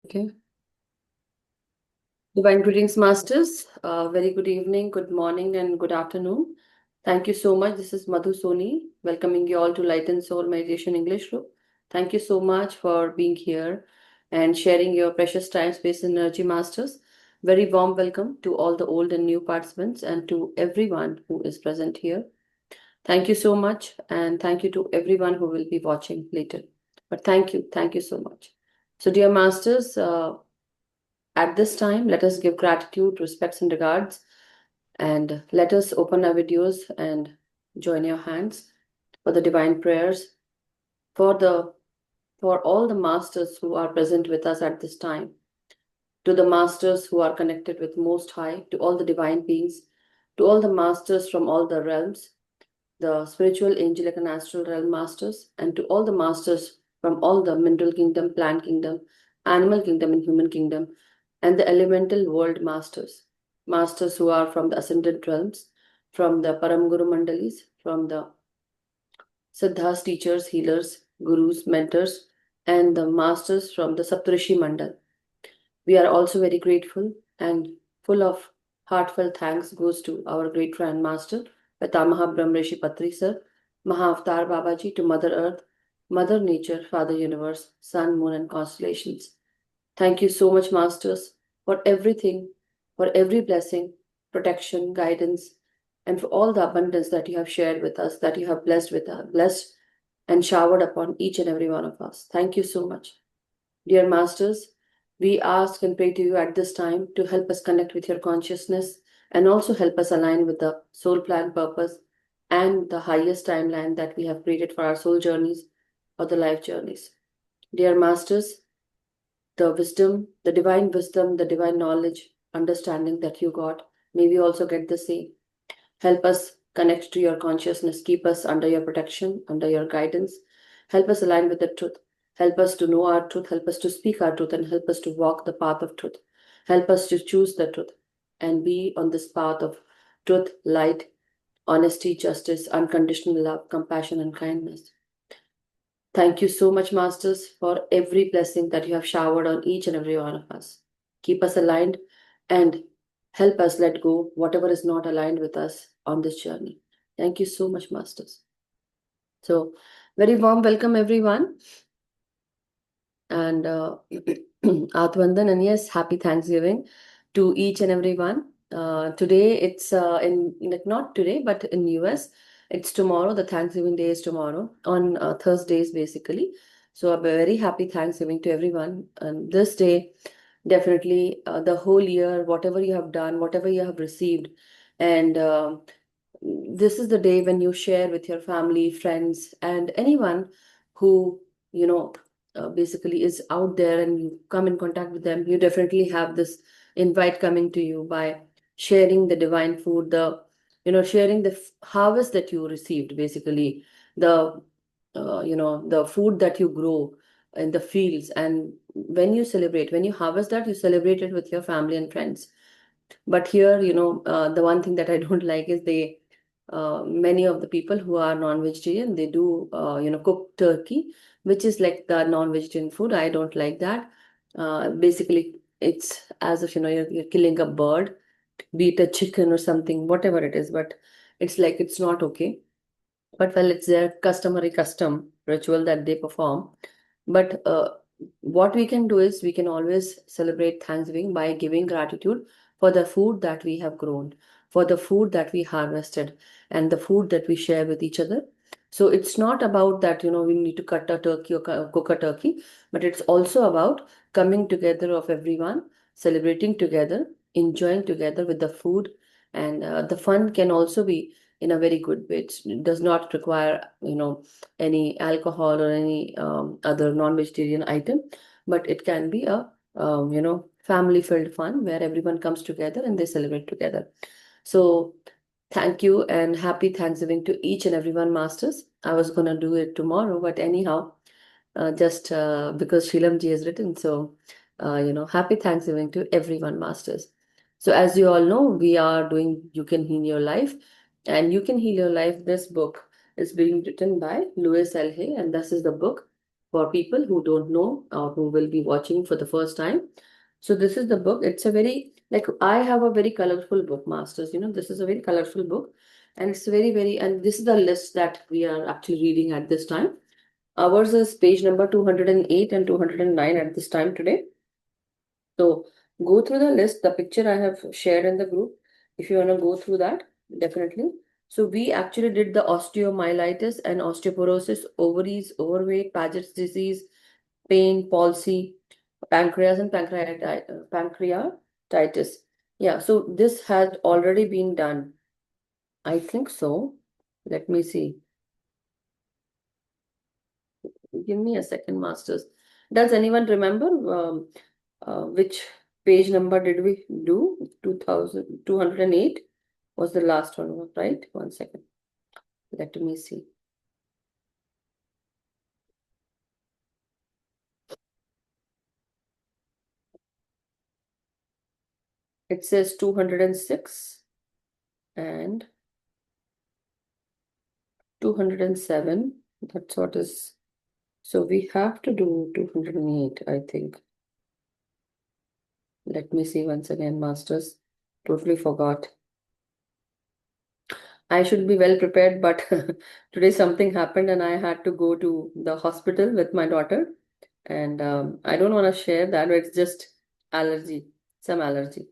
Okay. Divine greetings, masters. Very good evening, good morning, and good afternoon. Thank you so much. This is Madhu Soni, welcoming you all to Light and Soul Meditation English Group. Thank you so much for being here and sharing your precious time, space, and energy, masters. Very warm welcome to all the old and new participants and to everyone who is present here. Thank you so much, and thank you to everyone who will be watching later. But thank you so much. So, dear masters, at this time, let us give gratitude, respects, and regards, and let us open our videos and join your hands for the divine prayers for all the masters who are present with us at this time, to the masters who are connected with Most High, to all the divine beings, to all the masters from all the realms, the spiritual, angelic, and astral realm masters, and to all the masters from all the mineral kingdom, plant kingdom, animal kingdom, and human kingdom, and the elemental world masters, masters who are from the ascendant realms, from the Param Guru Mandalis, from the Siddhas, teachers, healers, gurus, mentors, and the masters from the Saptarishi Mandal. We are also very grateful and full of heartfelt thanks goes to our great Grand Master, Pitamaha Brahmrishi Patri Sir, Mahavatar Babaji, to Mother Earth, Mother Nature, Father Universe, Sun, Moon, and constellations. Thank you so much, Masters, for everything, for every blessing, protection, guidance, and for all the abundance that you have shared with us, that you have blessed and showered upon each and every one of us. Thank you so much. Dear Masters, we ask and pray to you at this time to help us connect with your consciousness and also help us align with the soul plan purpose and the highest timeline that we have created for our soul journeys or the life journeys. Dear Masters, the divine wisdom, the divine knowledge, understanding that you got, may we also get the same. Help us connect to your consciousness, keep us under your protection, under your guidance. Help us align with the truth. Help us to know our truth, help us to speak our truth, and help us to walk the path of truth. Help us to choose the truth and be on this path of truth, light, honesty, justice, unconditional love, compassion, and kindness. Thank you so much, Masters, for every blessing that you have showered on each and every one of us. Keep us aligned and help us let go whatever is not aligned with us on this journey. Thank you so much, Masters. So, very warm welcome, everyone. And Atvandan, and yes, happy Thanksgiving to each and everyone. Today it's not today, but in US, it's tomorrow. The Thanksgiving Day is tomorrow on Thursdays, basically. So a very happy Thanksgiving to everyone. And this day, definitely the whole year, whatever you have done, whatever you have received, and this is the day when you share with your family, friends, and anyone who you know basically is out there and you come in contact with them. You definitely have this invite coming to you by sharing the divine food, the sharing the harvest that you received, basically the the food that you grow in the fields. And when you celebrate, when you harvest that, you celebrate it with your family and friends. But here, the one thing that I don't like is many of the people who are non-vegetarian, they do, cook turkey, which is like the non-vegetarian food. I don't like that. Basically, it's as if, you're killing a bird, be it a chicken or something, whatever it is, but it's like, it's not okay. But well, it's their customary custom ritual that they perform. But what we can do is we can always celebrate Thanksgiving by giving gratitude for the food that we have grown, for the food that we harvested, and the food that we share with each other. So it's not about that, we need to cut a turkey or cook a turkey, but it's also about coming together of everyone, celebrating together, enjoying together with the food. And the fun can also be in a very good way. It does not require, any alcohol or any other non-vegetarian item, but it can be a family-filled fun where everyone comes together and they celebrate together. So thank you and happy Thanksgiving to each and everyone, Masters. I was gonna do it tomorrow, but anyhow, just because Shilamji has written, so happy Thanksgiving to everyone, Masters. So as you all know, we are doing You Can Heal Your Life, and You Can Heal Your Life. This book is being written by Louis Hay, and this is the book. for people who don't know or who will be watching for the first time. So this is the book. It's a very, like, I have a very colorful book, Masters. This is a very colorful book, and it's very, very, and this is the list that we are actually reading at this time. Ours is page number 208 and 209 at this time today. So go through the list, the picture I have shared in the group. If you want to go through that, definitely. So we actually did the osteomyelitis and osteoporosis, ovaries, overweight, Paget's disease, pain, palsy, pancreas, and pancreatitis. Yeah, so this has already been done. I think so. Let me see. Give me a second, Masters. Does anyone remember which page number did we do? 2,208 was the last one, right? One second. Let me see. It says 206 and 207. That's what is. So we have to do 208, I think. Let me see once again, Masters. Totally forgot. I should be well prepared, but today something happened and I had to go to the hospital with my daughter. And I don't want to share that, but it's just allergy, some allergy.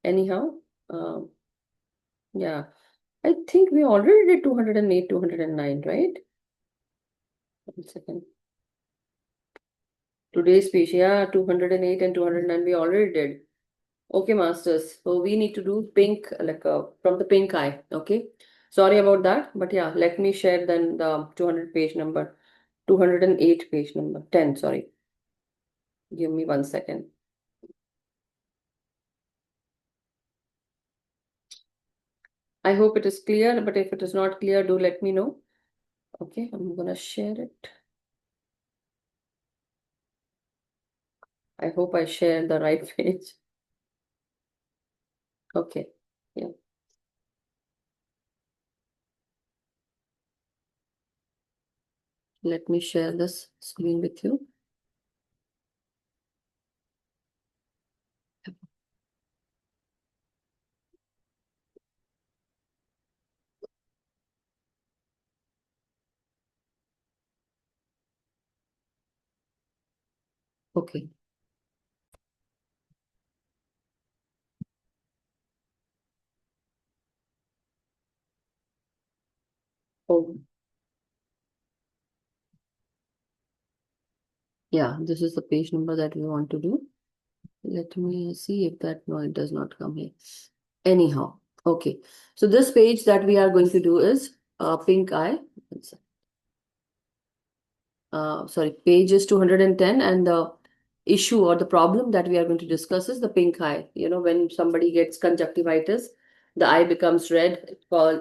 Anyhow, um, yeah, I think we already did 208, 209, right? One second. Today's speech, yeah, 208 and 209 we already did. Okay, Masters. So we need to do pink, like from the pink eye. Okay. Sorry about that. But yeah, let me share then the 200 page number, 208 page number, 10, sorry. Give me one second. I hope it is clear, but if it is not clear, do let me know. Okay, I'm gonna share it. I hope I share the right page. Okay, yeah. Let me share this screen with you. Okay. Oh, yeah, this is the page number that we want to do. Let me see if that, no, it does not come here. Anyhow, okay. So this page that we are going to do is pink eye. Sorry, page is 210, and the issue or the problem that we are going to discuss is the pink eye. When somebody gets conjunctivitis, the eye becomes red.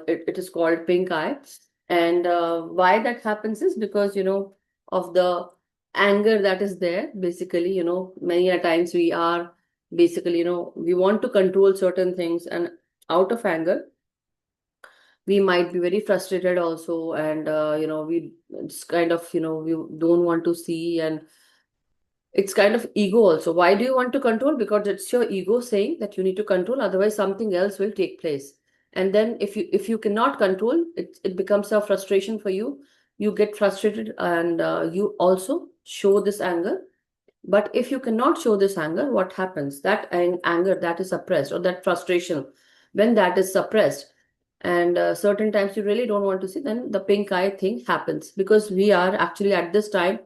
It is called pink eye. And why that happens is because, of the anger that is there. Basically, many a times we are basically, we want to control certain things, and out of anger, we might be very frustrated also, and we, it's kind of, we don't want to see, and it's kind of ego also. Why do you want to control? Because it's your ego saying that you need to control, otherwise something else will take place. And then if you cannot control it, it becomes a frustration for you. You get frustrated, and you also show this anger. But if you cannot show this anger, what happens? That anger that is suppressed, or that frustration, when that is suppressed, and certain times you really don't want to see, then the pink eye thing happens, because we are actually at this time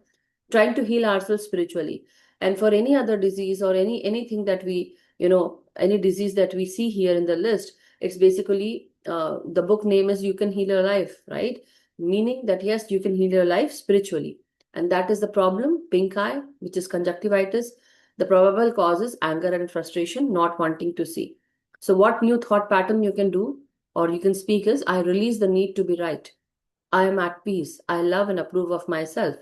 trying to heal ourselves spiritually. And for any other disease, or anything that we, any disease that we see here in the list, it's basically, the book name is You Can Heal Your Life, right? Meaning that yes, you can heal your life spiritually. And that is the problem, pink eye, which is conjunctivitis. The probable cause is anger and frustration, not wanting to see. So what new thought pattern you can do, or you can speak, is I release the need to be right. I am at peace. I love and approve of myself.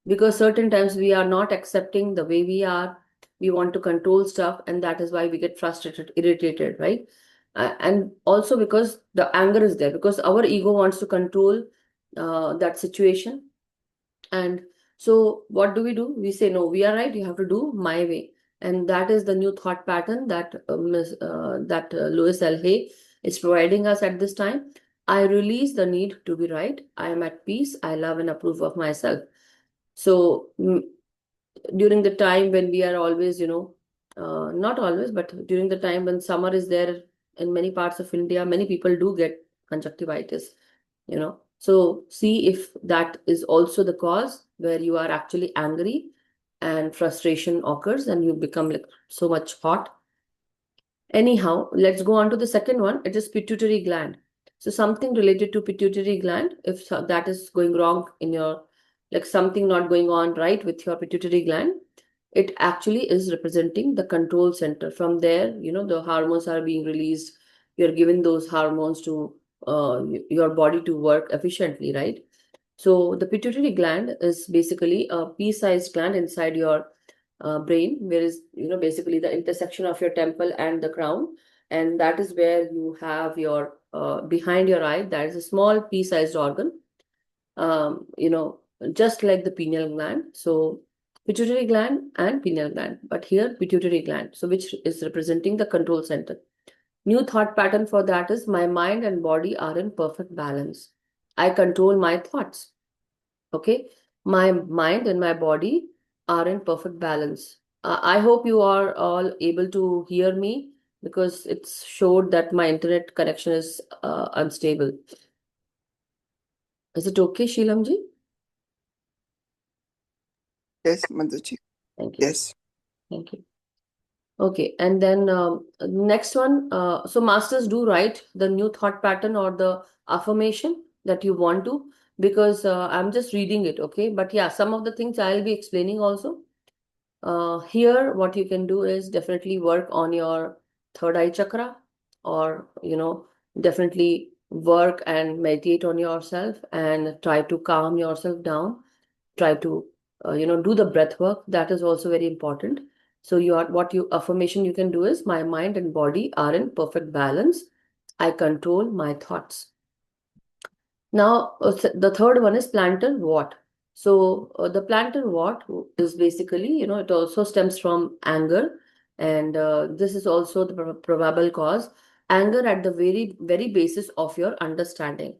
Because certain times we are not accepting the way we are. We want to control stuff, and that is why we get frustrated, irritated, right? And also because the anger is there, because our ego wants to control that situation. And So what do? We say, no, we are right, you have to do my way. And that is the new thought pattern that Louis L. Hay is providing us at this time. I release the need to be right. I am at peace. I love and approve of myself. So during the time when we are always, not always, but during the time when summer is there in many parts of India, many people do get conjunctivitis, So see if that is also the cause where you are actually angry and frustration occurs and you become like so much hot. Anyhow, let's go on to the second one. It is pituitary gland. So something related to pituitary gland, if that is going wrong in your, like something not going on right with your pituitary gland, it actually is representing the control center. From there, the hormones are being released. You're giving those hormones to your body to work efficiently, right? So the pituitary gland is basically a pea-sized gland inside your brain, where is, basically the intersection of your temple and the crown. And that is where you have your, behind your eye, that is a small pea-sized organ, just like the pineal gland. So pituitary gland and pineal gland, but here pituitary gland, so which is representing the control center. New thought pattern for that is, my mind and body are in perfect balance. I control my thoughts. Okay, my mind and my body are in perfect balance. I hope you are all able to hear me, because it's showed that my internet connection is unstable. Is it okay, Sheelamji? Yes, Madhuji. Thank you. Yes. Thank you. Okay, and then next one. So masters do write the new thought pattern or the affirmation that you want to, because I'm just reading it, okay? But yeah, some of the things I'll be explaining also. Here, what you can do is definitely work on your third eye chakra, or, definitely work and meditate on yourself and try to calm yourself down. Try to, do the breath work. That is also very important. So what you affirmation you can do is, my mind and body are in perfect balance. I control my thoughts. Now, the third one is plantar what. So the plantar what is basically, it also stems from anger, and this is also the probable cause. Anger at the very, very basis of your understanding.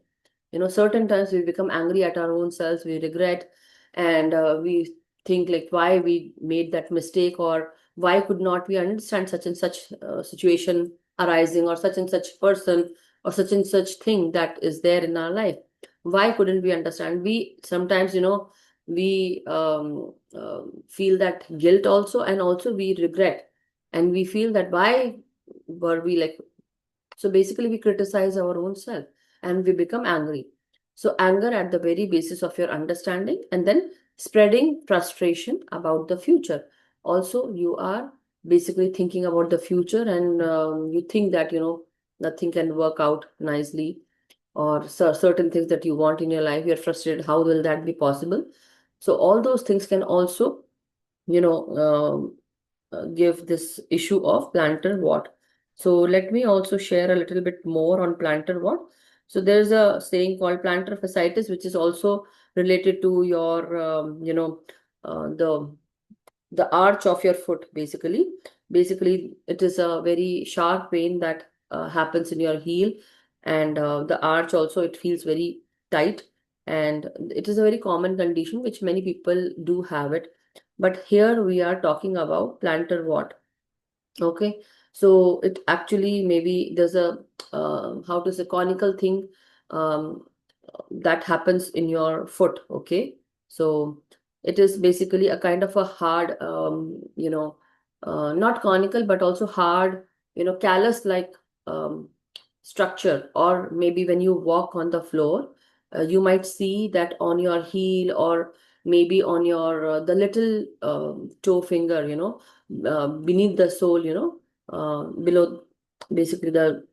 Certain times we become angry at our own selves, we regret, and we think like why we made that mistake, or why could not we understand such and such situation arising, or such and such person, or such and such thing that is there in our life. Why couldn't we understand? We sometimes, we feel that guilt also, and also we regret, and we feel that why were we like, so basically we criticize our own self and we become angry. So anger at the very basis of your understanding, and then spreading frustration about the future. Also, you are basically thinking about the future, and you think that, nothing can work out nicely, or certain things that you want in your life, you're frustrated. How will that be possible? So all those things can also, you know, give this issue of plantar what. So let me also share a little bit more on plantar what. So there's a saying called plantar fasciitis, which is also related to your, the arch of your foot. Basically it is a very sharp pain that happens in your heel, and the arch also, it feels very tight, and it is a very common condition which many people do have it. But here we are talking about plantar what. Okay, so it actually, maybe there's a how to say, conical thing um, that happens in your foot. Okay, so it is basically a kind of a hard, not conical but also hard, callus like um, structure. Or maybe when you walk on the floor, you might see that on your heel, or maybe on your the little toe finger, beneath the sole, below, basically the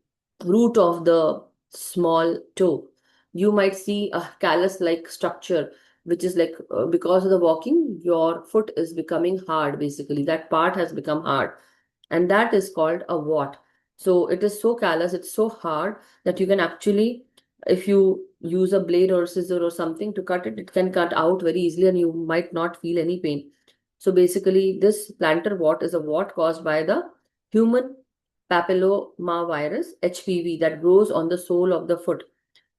root of the small toe, you might see a callus like structure, which is like, because of the walking, your foot is becoming hard. Basically that part has become hard, and that is called a wart. So it is so callous, it's so hard that you can actually If you use a blade or scissor or something to cut it, it can cut out very easily and you might not feel any pain. So basically, this plantar wart is a wart caused by the human papillomavirus HPV that grows on the sole of the foot.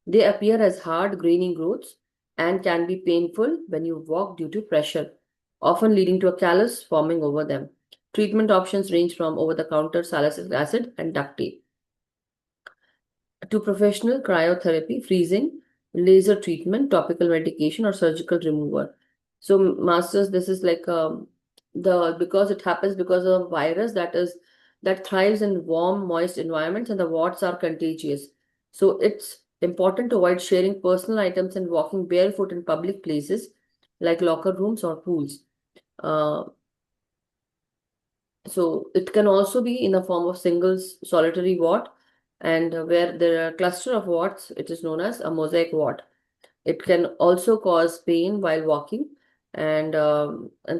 They appear as hard, grainy growths and can be painful when you walk due to pressure, often leading to a callus forming over them. Treatment options range from over-the-counter salicylic acid and duct tape to professional cryotherapy, freezing, laser treatment, topical medication, or surgical removal. So, masters, this is like the because it happens because of a virus that thrives in warm, moist environments, and the warts are contagious. So, it's important to avoid sharing personal items and walking barefoot in public places like locker rooms or pools. Uh, so it can also be in the form of single solitary wart, and where there are a cluster of warts, it is known as a mosaic wart. It can also cause pain while walking, and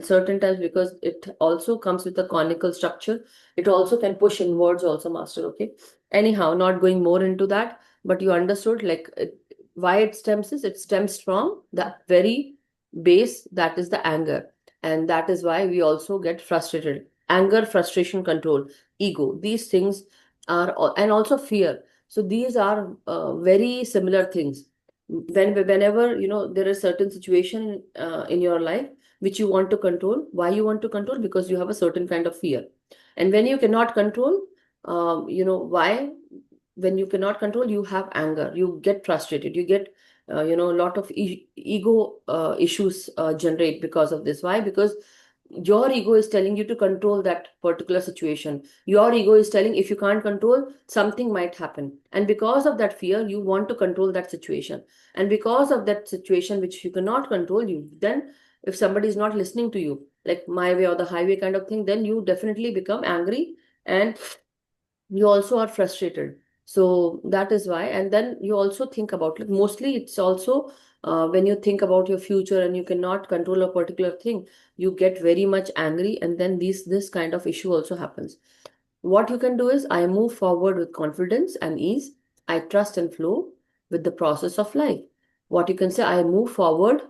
certain times because it also comes with a conical structure, it also can push inwards also, master. Okay. Anyhow, not going more into that, but you understood why it stems is it stems from the very base, that is the anger, and that is why we also get frustrated. Anger, frustration, control, ego. These things and also fear. So these are very similar things whenever there is certain situation in your life which you want to control. Why you want to control? Because you have a certain kind of fear. And when you cannot control, why? When you cannot control, you have anger, you get frustrated, you get a lot of ego issues generate because of this. Why? Because your ego is telling you to control that particular situation. Your ego is telling if you can't control, something might happen, and because of that fear you want to control that situation. And because of that situation which you cannot control, you then, if somebody is not listening to you, like my way or the highway kind of thing, then you definitely become angry, and you also are frustrated. So that is why. And then you also think about, like, mostly it's also when you think about your future and you cannot control a particular thing, you get very much angry, and then this kind of issue also happens. What you can do is, I move forward with confidence and ease. I trust and flow with the process of life. What you can say, I move forward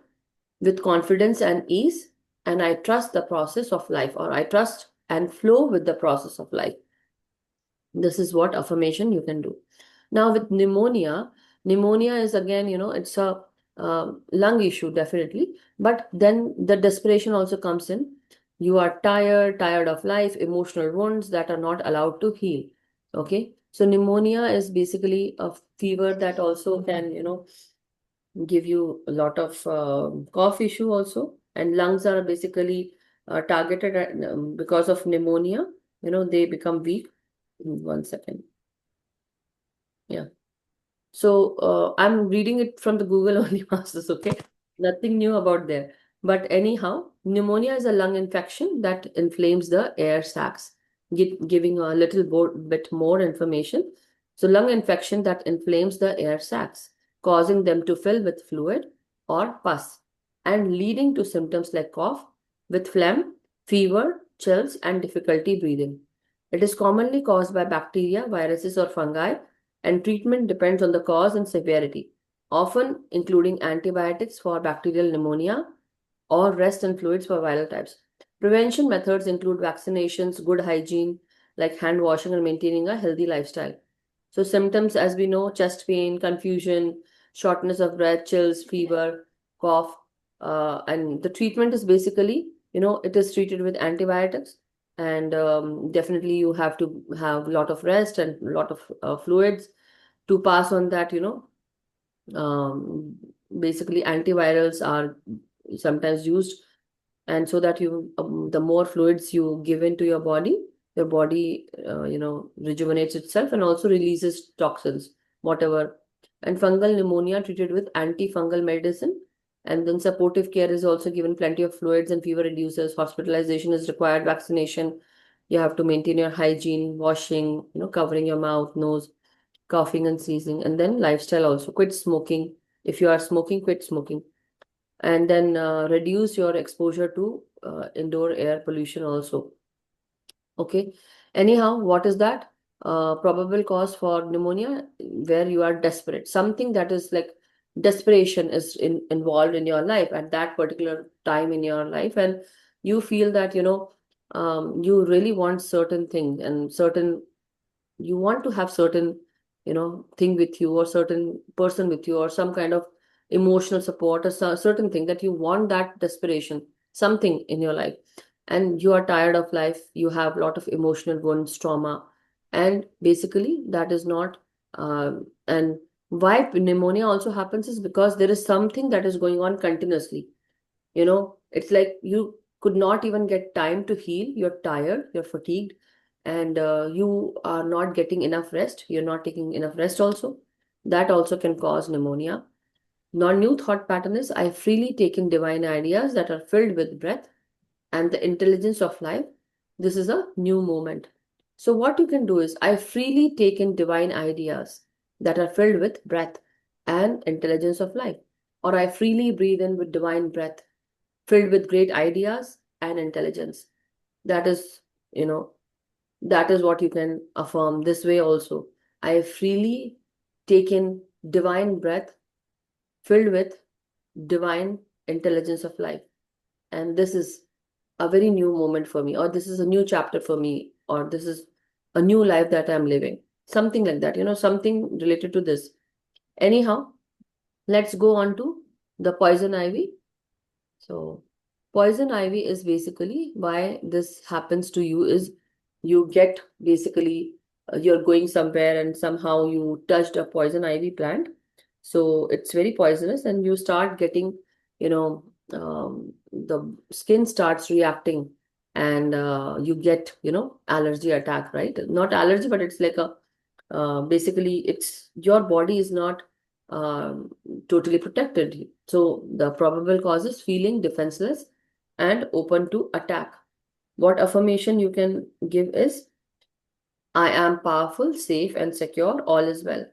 with confidence and ease, and I trust the process of life, or I trust and flow with the process of life. This is what affirmation you can do. Now, with pneumonia, pneumonia is again, it's a lung issue, definitely. But then the desperation also comes in. You are tired of life, emotional wounds that are not allowed to heal. Okay. So pneumonia is basically a fever that also can, give you a lot of cough issue also. And lungs are basically targeted because of pneumonia. They become weak. 1 second. Yeah. So I'm reading it from the Google only, masters, okay? Nothing new about there. But anyhow, pneumonia is a lung infection that inflames the air sacs, giving a little bit more information. So lung infection that inflames the air sacs, causing them to fill with fluid or pus, and leading to symptoms like cough with phlegm, fever, chills, and difficulty breathing. It is commonly caused by bacteria, viruses, or fungi, and treatment depends on the cause and severity, often including antibiotics for bacterial pneumonia or rest and fluids for viral types. Prevention methods include vaccinations, good hygiene, like hand washing, and maintaining a healthy lifestyle. So, symptoms, as we know, chest pain, confusion, shortness of breath, chills, fever, cough, and the treatment is basically, it is treated with antibiotics, and definitely you have to have a lot of rest and a lot of fluids to pass on that. Basically antivirals are sometimes used, and so that the more fluids you give into your body rejuvenates itself and also releases toxins, whatever. And fungal pneumonia treated with antifungal medicine, and then supportive care is also given, plenty of fluids and fever reducers. Hospitalization is required, vaccination. You have to maintain your hygiene, washing, covering your mouth, nose, coughing and sneezing. And then lifestyle also, quit smoking. If you are smoking, quit smoking. And then reduce your exposure to indoor air pollution also. Okay. Anyhow, what is that? probable cause for pneumonia where you are desperate. Something that is like desperation is involved in your life at that particular time in your life, and you feel that, you really want certain thing and certain you want to have certain thing with you or certain person with you or some kind of emotional support or certain thing that you want, that desperation, something in your life, and you are tired of life, you have a lot of emotional wounds, trauma, and basically that is not and why pneumonia also happens is because there is something that is going on continuously. It's like you could not even get time to heal. You're tired, you're fatigued, and you are not getting enough rest. You're not taking enough rest also. That also can cause pneumonia. Non-new thought pattern is I freely take in divine ideas that are filled with breath and the intelligence of life. This is a new moment. So what you can do is I freely take in divine ideas that are filled with breath and intelligence of life. Or I freely breathe in with divine breath filled with great ideas and intelligence. That is, you know, that is what you can affirm this way also. I have freely taken divine breath filled with divine intelligence of life. And this is a very new moment for me, or this is a new chapter for me, or this is a new life that I'm living. Something like that, something related to this. Anyhow, let's go on to the poison ivy. So, poison ivy is basically why this happens to you is you get basically you're going somewhere and somehow you touched a poison ivy plant. So it's very poisonous and you start getting, the skin starts reacting and you get, allergy attack, right? Not allergy, but it's like a basically it's your body is not um, totally protected. So the probable cause is feeling defenseless and open to attack. What affirmation you can give is I am powerful, safe, and secure, all is well.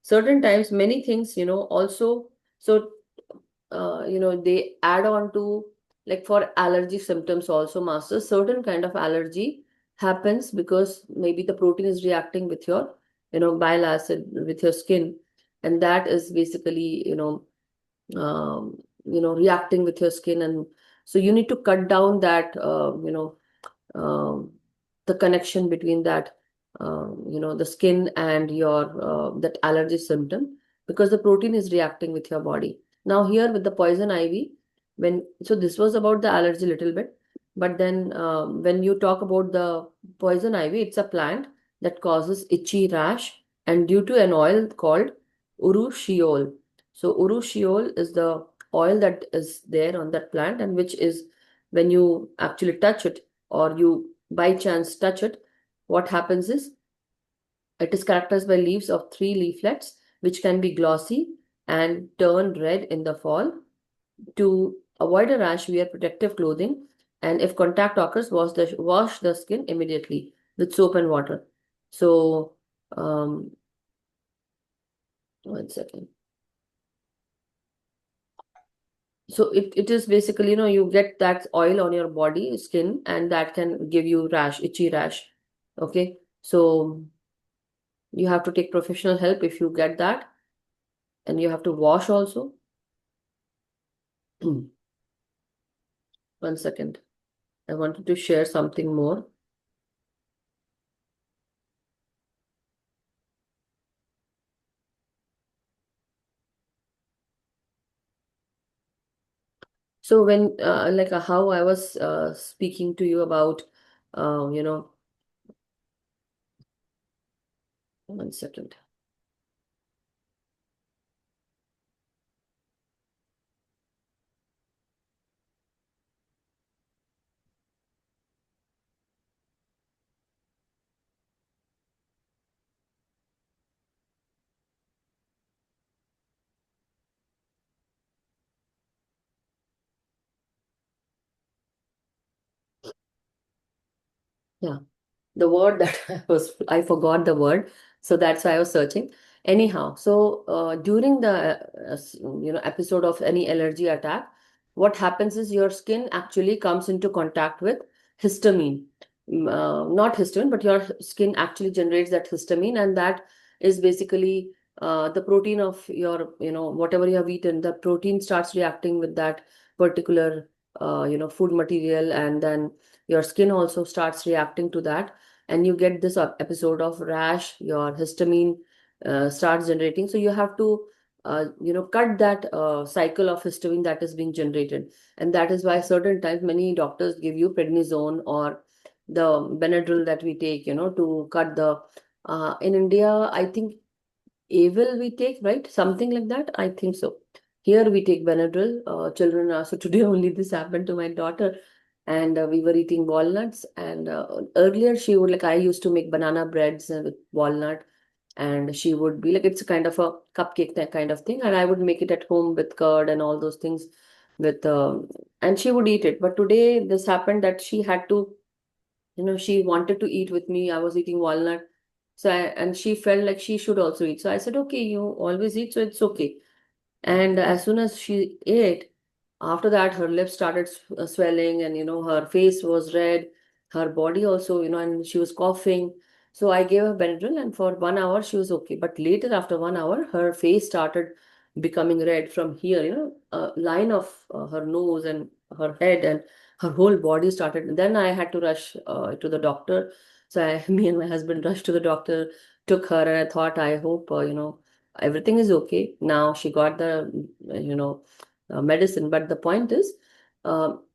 Certain times, many things, also, so they add on to like for allergy symptoms also, master certain kind of allergy happens because maybe the protein is reacting with your bile acid with your skin, and that is basically reacting with your skin, and so you need to cut down that um, the connection between that the skin and your that allergy symptom, because the protein is reacting with your body. Now here with the poison ivy, when so this was about the allergy little bit, but then when you talk about the poison ivy, it's a plant that causes itchy rash and due to an oil called urushiol. So urushiol is the oil that is there on that plant, and which is when you actually touch it or you by chance touch it, what happens is it is characterized by leaves of three leaflets, which can be glossy and turn red in the fall. To avoid a rash, wear protective clothing, and if contact occurs, wash the skin immediately with soap and water. So, one second. So it is basically, you get that oil on your body, skin, and that can give you rash, itchy rash. Okay. So you have to take professional help if you get that, and you have to wash also. One second. I wanted to share something more. So when like how I was speaking to you about uh, you know one second. Yeah, the word that I forgot the word, so that's why I was searching. Anyhow, so during the episode of any allergy attack, what happens is your skin actually comes into contact with histamine. not histamine, but your skin actually generates that histamine, and that is basically the protein of your, whatever you have eaten. The protein starts reacting with that particular, food material, and then your skin also starts reacting to that, and you get this episode of rash. Your histamine starts generating, so you have to, cut that cycle of histamine that is being generated, and that is why certain times many doctors give you prednisone or the Benadryl that we take, to cut the. In India, I think Avil we take, right? Something like that. I think so. Here we take Benadryl. Children are so today only this happened to my daughter, and we were eating walnuts. And earlier she would like I used to make banana breads with walnut, and she would be like it's a kind of a cupcake that kind of thing, and I would make it at home with curd and all those things with and she would eat it. But today this happened that she had to, she wanted to eat with me. I was eating walnut. And she felt like she should also eat. So I said, okay, you always eat, so it's okay. And as soon as she ate, after that, her lips started swelling, and, her face was red, her body also, and she was coughing. So I gave her Benadryl, and for 1 hour, she was okay. But later, after 1 hour, her face started becoming red from here, a line of her nose and her head, and her whole body started. Then I had to rush to the doctor. So me and my husband rushed to the doctor, took her, and I thought, I hope, everything is okay. Now she got the, medicine. But the point is,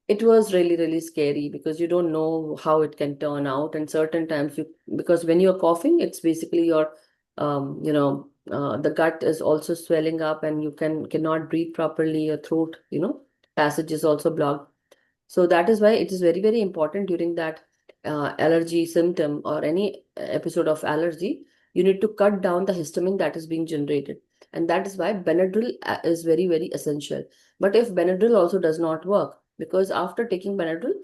it was really, really scary because you don't know how it can turn out. And certain times because when you're coughing, it's basically your, the gut is also swelling up, and you cannot breathe properly. Your throat, passage is also blocked. So that is why it is very, very important during that allergy symptom or any episode of allergy, you need to cut down the histamine that is being generated. And that is why Benadryl is very, very essential. But if Benadryl also does not work, because after taking Benadryl,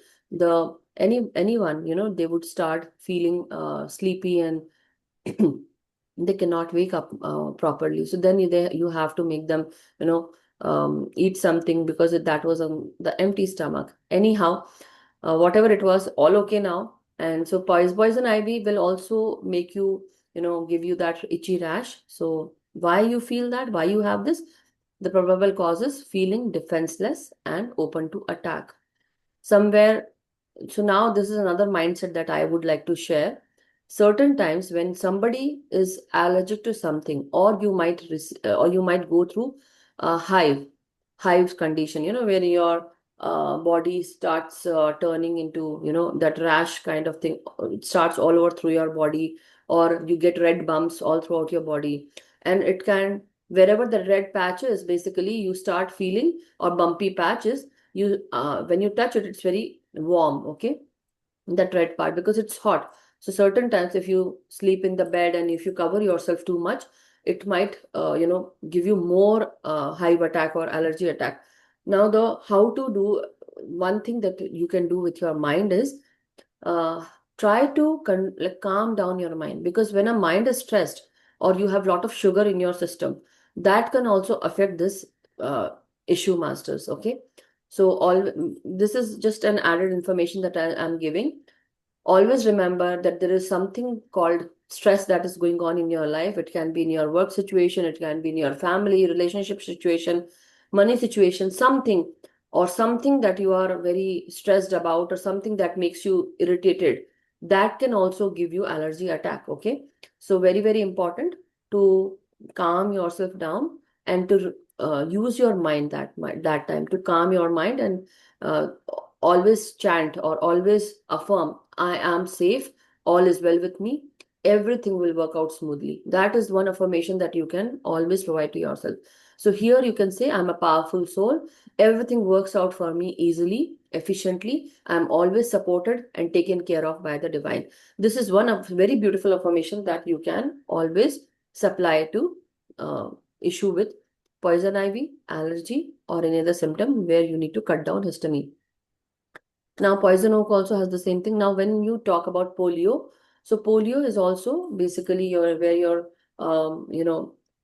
anyone, they would start feeling sleepy, and they cannot wake up properly. So then you have to make them, eat something, because that was on the empty stomach. Anyhow, whatever it was, all okay now. And so poison ivy will also make you, give you that itchy rash. So why you feel that? Why you have this? The probable causes: feeling defenseless and open to attack. Somewhere, so now this is another mindset that I would like to share. Certain times when somebody is allergic to something, or you might go through a hives condition, where your body starts turning into, that rash kind of thing. It starts all over through your body, or you get red bumps all throughout your body, and it can, wherever the red patch is, basically you start feeling, or bumpy patches, you when you touch it, it's very warm, okay, that red part, because it's hot. So certain times if you sleep in the bed and if you cover yourself too much, it might give you more hive attack or allergy attack. Now, the how to do, one thing that you can do with your mind is, uh, try to like calm down your mind, because when a mind is stressed, or you have lot of sugar in your system, that can also affect this uh, issue, masters. Okay, so all this is just an added information that I'm giving. Always remember that there is something called stress that is going on in your life. It can be in your work situation, it can be in your family relationship situation, money situation, something, or something that you are very stressed about, or something that makes you irritated, that can also give you allergy attack. Okay, so very, very important to calm yourself down, and to use your mind that time to calm your mind, and uh, always chant or always affirm, I am safe, all is well with me, everything will work out smoothly. That is one affirmation that you can always provide to yourself. So here you can say, I'm a powerful soul, everything works out for me easily, efficiently, I'm always supported and taken care of by the divine. This is one of very beautiful affirmation that you can always supply to uh, issue with poison ivy, allergy, or any other symptom where you need to cut down histamine. Now, poison oak also has the same thing. Now, when you talk about polio, so polio is also basically where your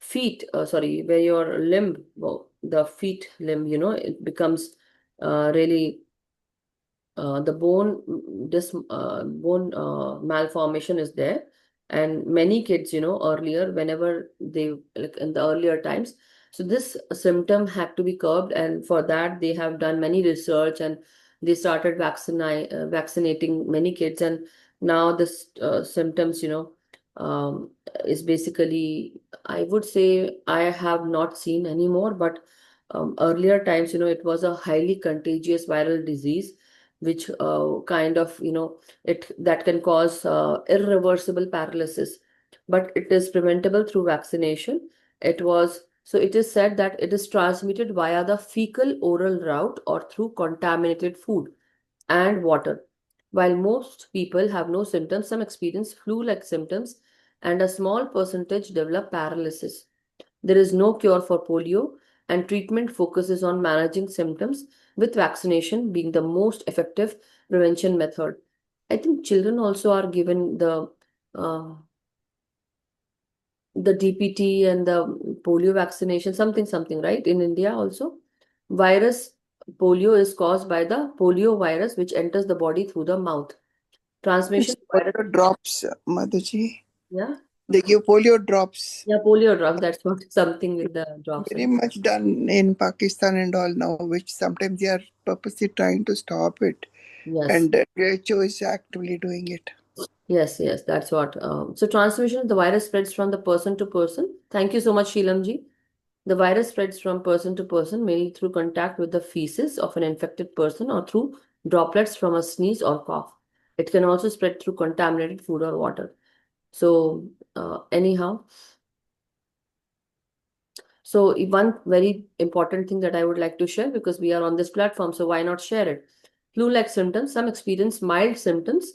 feet, sorry, where your limb, well, the feet limb, it becomes really. the bone malformation is there, and many kids, earlier, whenever they, like in the earlier times, so this symptom had to be curbed, and for that they have done many research, and they started vaccinating many kids, and now this symptoms, is basically, I would say, I have not seen anymore, but earlier times, it was a highly contagious viral disease, which kind of, it that can cause irreversible paralysis, but it is preventable through vaccination. It is said that it is transmitted via the fecal oral route or through contaminated food and water. While most people have no symptoms, some experience flu-like symptoms, and a small percentage develop paralysis. There is no cure for polio, and treatment focuses on managing symptoms, with vaccination being the most effective prevention method. I think children also are given uh, the DPT and the polio vaccination, something, right? In India also, virus polio is caused by the polio virus, which enters the body through the mouth. It's Transmission virus, polio drops, Madhuji. yeah, They give polio drops. yeah, polio drops. That's what something with the drops, Very right? much done in Pakistan and all now, which sometimes they are purposely trying to stop it. Yes. And WHO is actively doing it. Yes, that's what. So transmission of the virus spreads from the person to person. Thank you so much, Sheelamji. The virus spreads from person to person mainly through contact with the feces of an infected person or through droplets from a sneeze or cough. It can also spread through contaminated food or water. So, anyhow, so one very important thing that I would like to share, because we are on this platform, so why not share it? Flu-like symptoms. Some experience mild symptoms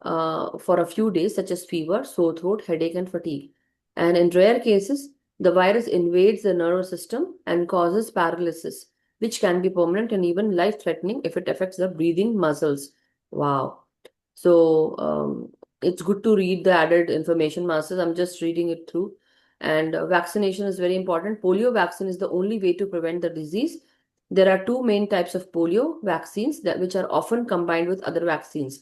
for a few days, such as fever, sore throat, headache, and fatigue. And in rare cases, the virus invades the nervous system and causes paralysis, which can be permanent and even life threatening if it affects the breathing muscles. Wow. So it's good to read the added information, masters. I'm just reading it through. And vaccination is very important. Polio vaccine is the only way to prevent the disease. There are two main types of polio vaccines that which are often combined with other vaccines.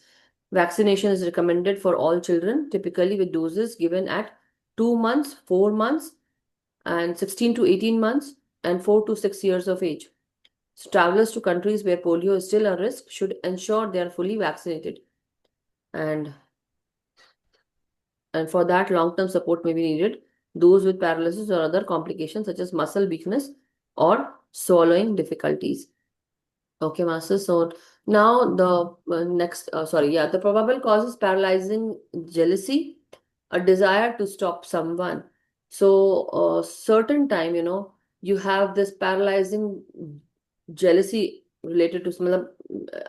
Vaccination is recommended for all children, typically with doses given at 2 months, 4 months, and 16 to 18 months, and 4 to 6 years of age. So travelers to countries where polio is still a risk should ensure they are fully vaccinated. And, and for that, long-term support may be needed. Those with paralysis or other complications such as muscle weakness or swallowing difficulties. Okay, Master. So now the the probable cause is paralyzing jealousy, a desire to stop someone. So, certain time, you have this paralyzing jealousy related to some,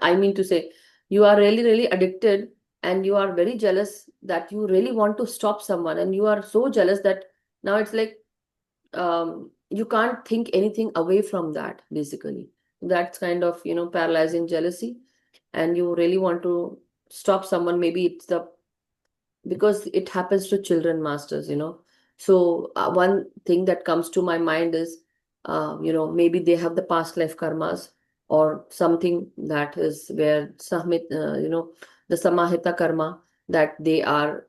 I mean to say, you are really, really addicted, and you are very jealous that you really want to stop someone, and you are so jealous that now it's like you can't think anything away from that, basically. That's kind of, paralyzing jealousy, and you really want to stop someone. Maybe it's the because it happens to children, masters, so one thing that comes to my mind is maybe they have the past life karmas, or something that is where the samahita karma, that they are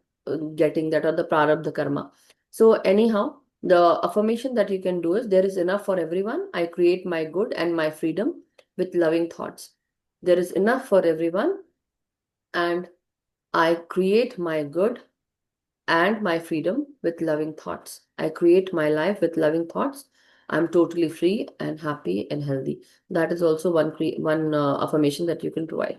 getting that, or the prarabdha karma. So anyhow, the affirmation that you can do is, there is enough for everyone. I create my good and my freedom with loving thoughts. There is enough for everyone, and I create my good and my freedom with loving thoughts. I create my life with loving thoughts. I'm totally free and happy and healthy. That is also one affirmation that you can provide.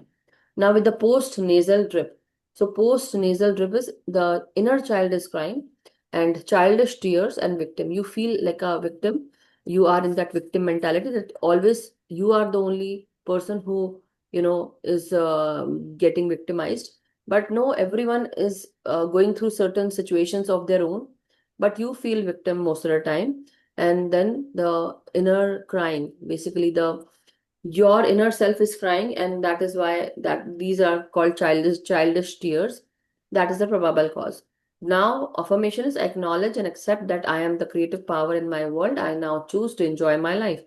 Now with the post nasal drip. So post nasal drip is the inner child is crying and childish tears and victim. You feel like a victim. You are in that victim mentality that always you are the only person who, is getting victimized. But no, everyone is going through certain situations of their own. But you feel victim most of the time. And then the inner crying, basically the your inner self is crying, and that is why that these are called childish tears. That is the probable cause. Now affirmation is, acknowledge and accept that I am the creative power in my world. I now choose to enjoy my life.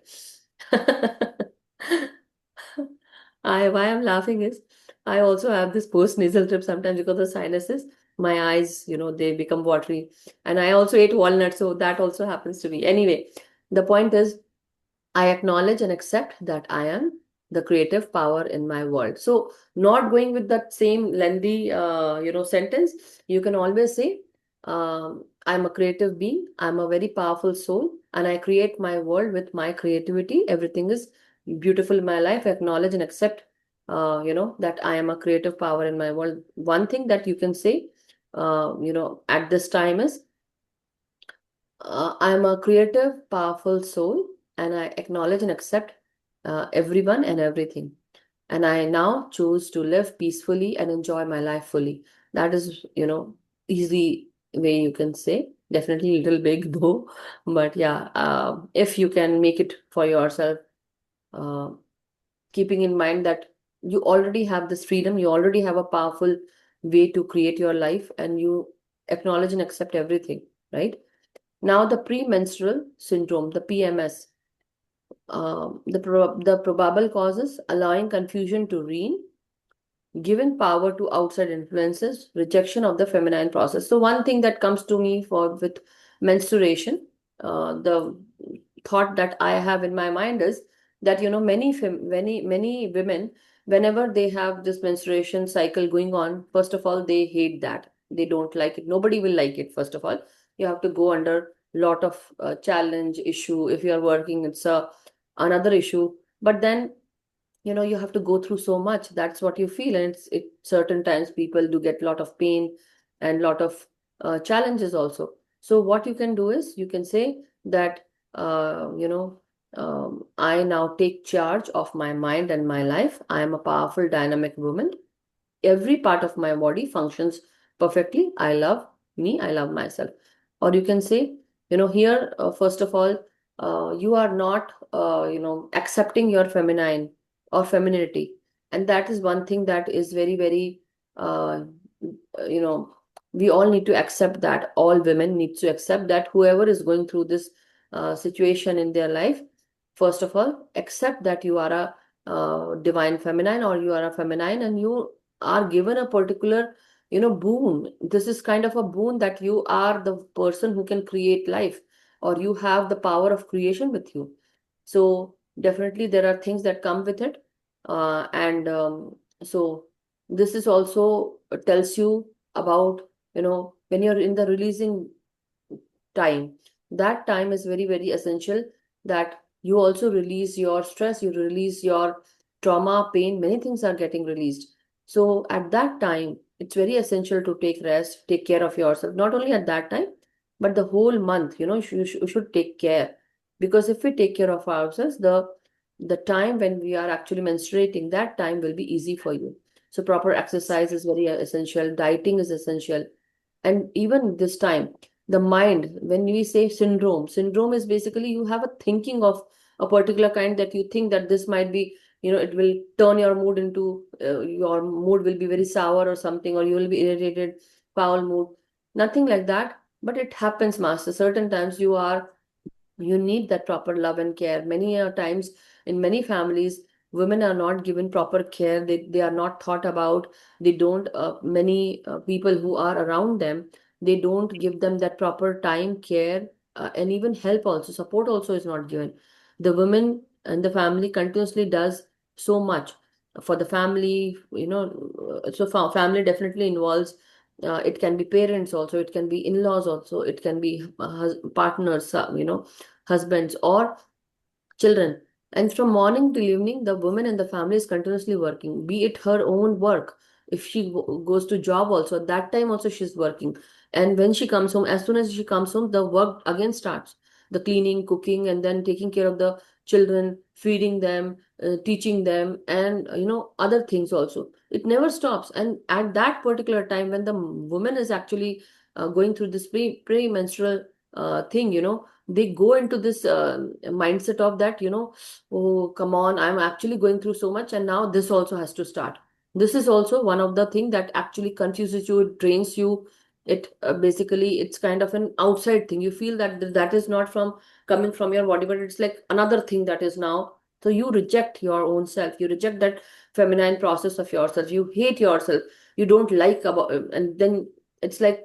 I why I'm laughing is I also have this post nasal trip sometimes because of sinuses. My eyes, they become watery. And I also ate walnuts, so that also happens to me. Anyway, the point is I acknowledge and accept that I am the creative power in my world. So, not going with that same lengthy, sentence, you can always say, I'm a creative being. I'm a very powerful soul, and I create my world with my creativity. Everything is beautiful in my life. I acknowledge and accept, that I am a creative power in my world. One thing that you can say, at this time is I'm a creative, powerful soul, and I acknowledge and accept everyone and everything. And I now choose to live peacefully and enjoy my life fully. That is, easy way you can say. Definitely a little big though, but yeah, if you can make it for yourself, uh, keeping in mind that you already have this freedom, you already have a powerful way to create your life, and you acknowledge and accept everything, right? Now, the premenstrual syndrome, the PMS, the probable causes allowing confusion to reign, giving power to outside influences, rejection of the feminine process. So, one thing that comes to me for with menstruation, the thought that I have in my mind is that many women, whenever they have this menstruation cycle going on, first of all they hate that, they don't like it. Nobody will like it. First of all, you have to go under lot of challenge issue. If you are working, it's a another issue. But then you have to go through so much, that's what you feel, and it certain times people do get a lot of pain and lot of challenges also. So what you can do is you can say that I now take charge of my mind and my life. I am a powerful dynamic woman. Every part of my body functions perfectly. I love me, I love myself. Or you can say, here, first of all, you are not, accepting your feminine or femininity. And that is one thing that is very, very, uh, you know, we all need to accept that. All women need to accept that whoever is going through this situation in their life, first of all, accept that you are a divine feminine, or you are a feminine, and you are given a particular boon. This is kind of a boon that you are the person who can create life, or you have the power of creation with you. So definitely there are things that come with it, and so this is also tells you about when you're in the releasing time. That time is very, very essential, that you also release your stress, you release your trauma, pain, many things are getting released. So at that time, it's very essential to take rest, take care of yourself, not only at that time, but the whole month, you should take care. Because if we take care of ourselves, the time when we are actually menstruating, that time will be easy for you. So proper exercise is very essential, dieting is essential. And even this time, the mind, when we say syndrome is basically you have a thinking of a particular kind, that you think that this might be, it will turn your mood into, your mood will be very sour or something, or you will be irritated, foul mood. Nothing like that. But it happens, master. Certain times you need that proper love and care. Many times in many families, women are not given proper care. They are not thought about. They don't, many people who are around them, they don't give them that proper time, care, and even help also. Support also is not given. The women and the family continuously does so much for the family, so family definitely involves, it can be parents also, it can be in-laws also, it can be partners, husbands or children. And from morning till evening, the woman in the family is continuously working, be it her own work. If she goes to job also, at that time also she's working. And when she comes home, as soon as she comes home, the work again starts. The cleaning, cooking, and then taking care of the children, feeding them, teaching them, and other things also. It never stops. And at that particular time, when the woman is actually going through this premenstrual thing, they go into this mindset of that, oh come on, I'm actually going through so much, and now this also has to start. This is also one of the thing that actually confuses you, it drains you. It basically, it's kind of an outside thing. You feel that that is not from coming from your body, but it's like another thing that is now So you reject your own self. You reject that feminine process of yourself. You hate yourself. You don't like about, and then it's like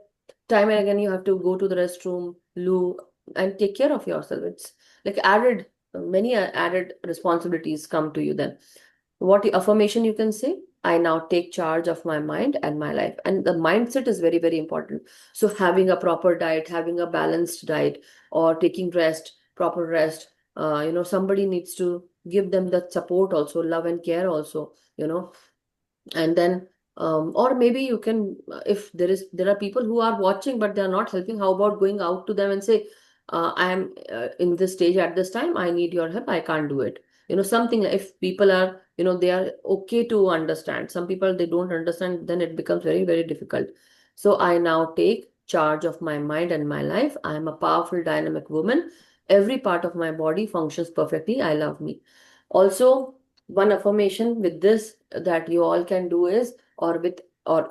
time and again you have to go to the restroom, loo, and take care of yourself. It's like added, many added responsibilities come to you then. What affirmation you can say? I now take charge of my mind and my life. And the mindset is very, very important. So having a proper diet, having a balanced diet, or taking rest, proper rest. Somebody needs to give them that support also, love and care also, and then or maybe you can, if there are people who are watching but they are not helping, how about going out to them and say, I am in this stage at this time, I need your help, I can't do it. Something like, if people are, they are okay to understand. Some people, they don't understand, then it becomes very, very difficult. So I now take charge of my mind and my life. I am a powerful, dynamic woman. Every part of my body functions perfectly. I love me. Also, one affirmation with this that you all can do is, or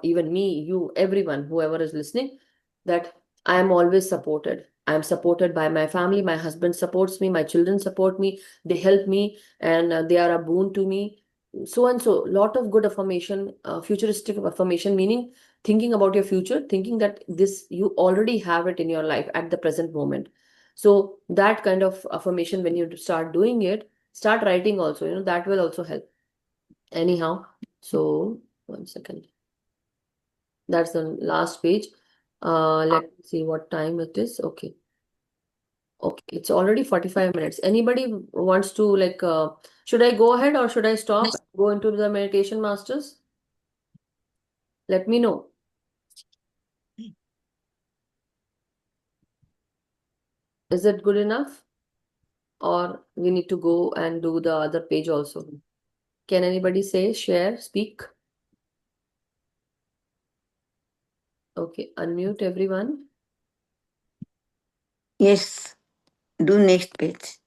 even me, you, everyone, whoever is listening, that I am always supported. I am supported by my family. My husband supports me. My children support me. They help me, and they are a boon to me. So and so, lot of good affirmation, futuristic affirmation, meaning thinking about your future, thinking that this you already have it in your life at the present moment. So that kind of affirmation, when you start doing it, start writing also, that will also help. Anyhow, so one second. That's the last page. Let's see what time it is. Okay. Okay, it's already 45 minutes. Anybody wants to like, should I go ahead or should I stop and go into the meditation masters? Let me know. Is it good enough? Or we need to go and do the other page also? Can anybody say, share, speak? Okay, unmute everyone. Yes, do next page.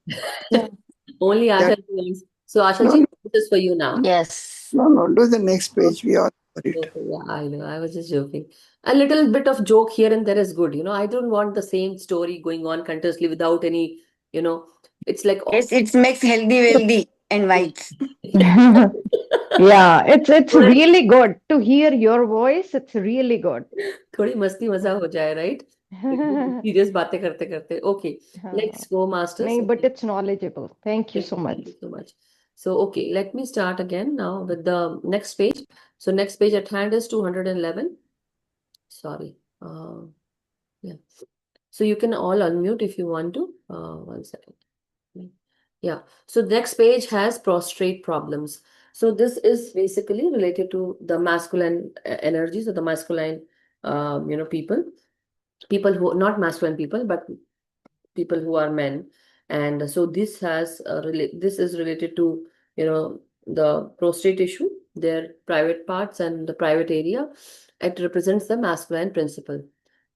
Yeah. Only That, Asha ji wants. So Asha no, ji, this is for you now. Yes. no, do the next page. We all for it. Okay, yeah, I know. I was just joking. A little bit of joke here and there is good. I don't want the same story going on continuously without any, you know, it's like, Yes, it makes healthy, wealthy, and wise. Yeah, it's थोड़ा really good to hear your voice. It's really good. थोड़ी मस्ती मजा हो जाए, right? Serious बातें करते करते. Okay, let's हाँ, go, masters. नहीं, but Okay. it's knowledgeable. Thank you so Thank much. you so much. So, okay, let me start again now with the next page. So, next page at hand is 211. Sorry. Yeah. So, you can all unmute if you want to. One second. Yeah. So, the next page has prostrate problems. So, this is basically related to the masculine energies or the masculine, people who, not masculine people, but people who are men. And so this is related to, the prostate issue, their private parts and the private area. It represents the masculine principle.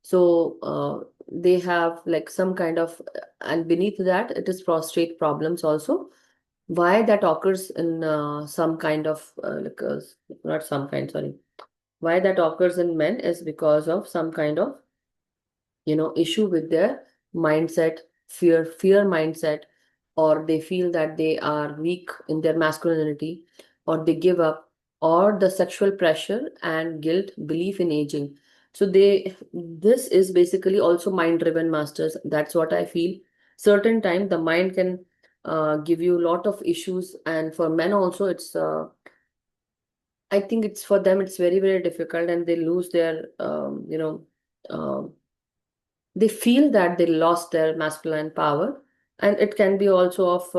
So they have like some kind of, and beneath that it is prostate problems also. Why that occurs in some kind of not some kind, sorry, why that occurs in men is because of some kind of, issue with their mindset, fear mindset, or they feel that they are weak in their masculinity, or they give up, or the sexual pressure and guilt, belief in aging. So this is basically also mind driven, masters. That's what I feel. Certain time the mind can give you a lot of issues, and for men also it's I think it's for them it's very, very difficult, and they lose their um, they feel that they lost their masculine power. And it can be also of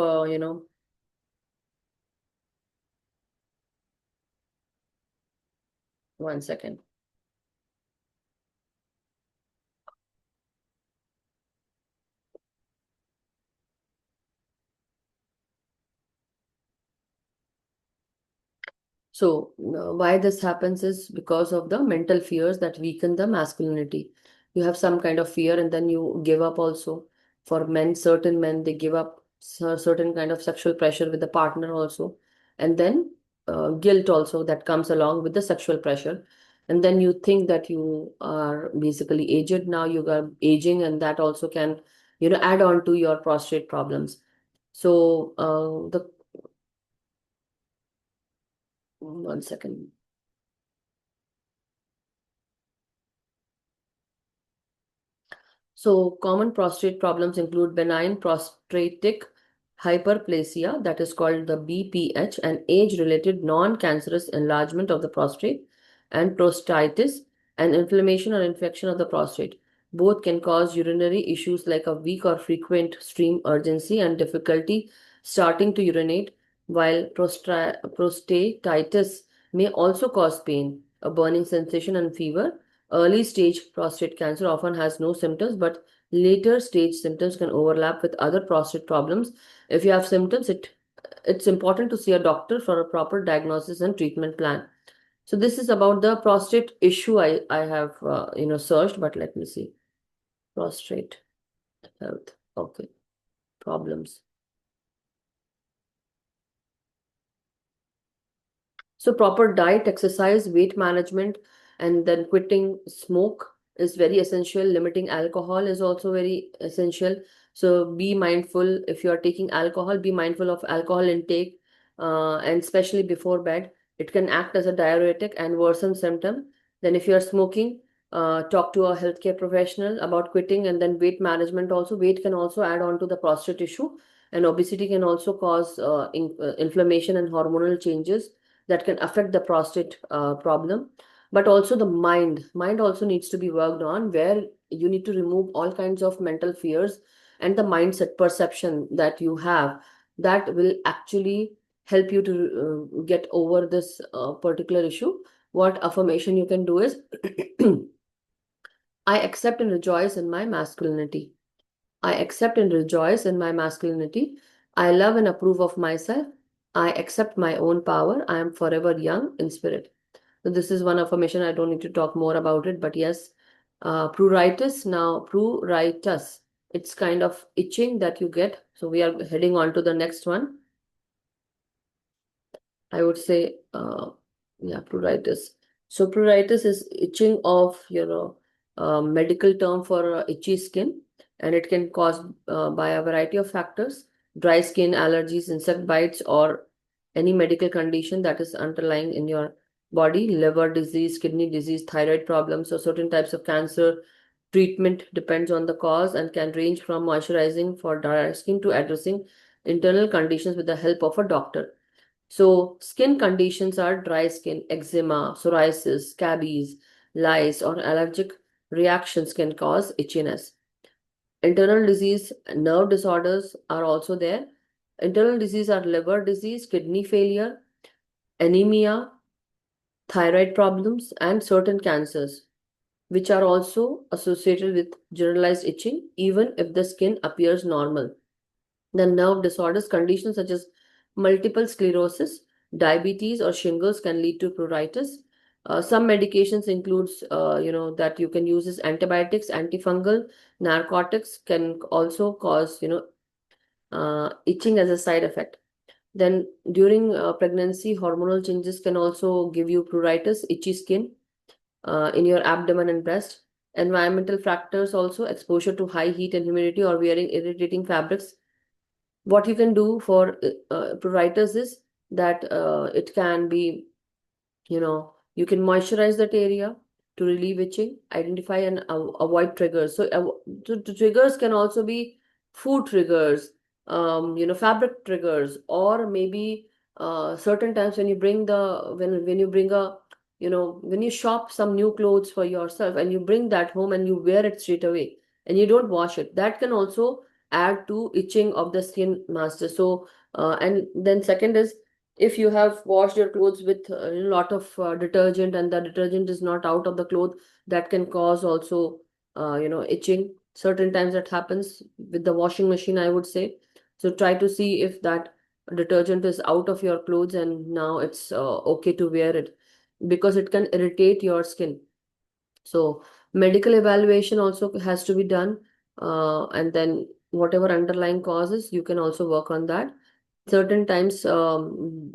one second. So, why this happens is because of the mental fears that weaken the masculinity. You have some kind of fear, and then you give up also. For men, certain men, they give up certain kind of sexual pressure with the partner also. And then guilt also that comes along with the sexual pressure. And then you think that you are basically aged now, you are aging, and that also can, add on to your prostate problems. So, 1 second. So common prostate problems include benign prostatic hyperplasia, that is called the BPH, and age-related non-cancerous enlargement of the prostate, and prostatitis, and inflammation or infection of the prostate. Both can cause urinary issues like a weak or frequent stream urgency and difficulty starting to urinate, while prostatitis may also cause pain, a burning sensation, and fever. Early stage prostate cancer often has no symptoms, but later stage symptoms can overlap with other prostate problems. If you have symptoms, it's important to see a doctor for a proper diagnosis and treatment plan. So this is about the prostate issue I have searched, but let me see. Prostate health. Okay. Problems. So proper diet, exercise, weight management, and then quitting smoke is very essential. Limiting alcohol is also very essential. So be mindful if you are taking alcohol, be mindful of alcohol intake, and especially before bed. It can act as a diuretic and worsen symptom. Then if you are smoking, talk to a healthcare professional about quitting, and then weight management also. Weight can also add on to the prostate issue, and obesity can also cause inflammation and hormonal changes that can affect the prostate problem. But also the mind also needs to be worked on, where you need to remove all kinds of mental fears and the mindset perception that you have, that will actually help you to get over this particular issue. What affirmation you can do is I accept and rejoice in my masculinity. I accept and rejoice in my masculinity. I love and approve of myself. I accept my own power. I am forever young in spirit. So this is one affirmation. I don't need to talk more about it, but yes, pruritus. Now, pruritus. It's kind of itching that you get. So we are heading on to the next one. I would say, yeah, pruritus. So pruritus is itching of, medical term for itchy skin, and it can cause by a variety of factors: dry skin, allergies, insect bites, or any medical condition that is underlying in your body, liver disease, kidney disease, thyroid problems, or certain types of cancer. Treatment depends on the cause and can range from moisturizing for dry skin to addressing internal conditions with the help of a doctor. So skin conditions are dry skin, eczema, psoriasis, scabies, lice, or allergic reactions can cause itchiness. Internal disease, nerve disorders are also there. Internal disease are liver disease, kidney failure, anemia, thyroid problems, and certain cancers, which are also associated with generalized itching, even if the skin appears normal. The nerve disorders, conditions such as multiple sclerosis, diabetes, or shingles can lead to pruritus. Some medications includes, that you can use is antibiotics, antifungal, narcotics can also cause, itching as a side effect. Then during pregnancy, hormonal changes can also give you pruritus, itchy skin in your abdomen and breast. Environmental factors also, exposure to high heat and humidity or wearing irritating fabrics. What you can do for pruritus is that it can be, you can moisturize that area to relieve itching, identify and avoid triggers. So triggers can also be food triggers, fabric triggers, or maybe certain times when you bring when you bring a, when you shop some new clothes for yourself and you bring that home and you wear it straight away and you don't wash it, that can also add to itching of the skin master. So and then second is, if you have washed your clothes with a lot of detergent and the detergent is not out of the cloth, that can cause also itching. Certain times that happens with the washing machine, I would say. So try to see if that detergent is out of your clothes and now it's okay to wear it, because it can irritate your skin. So medical evaluation also has to be done, and then whatever underlying causes, you can also work on that. Certain times, thyroid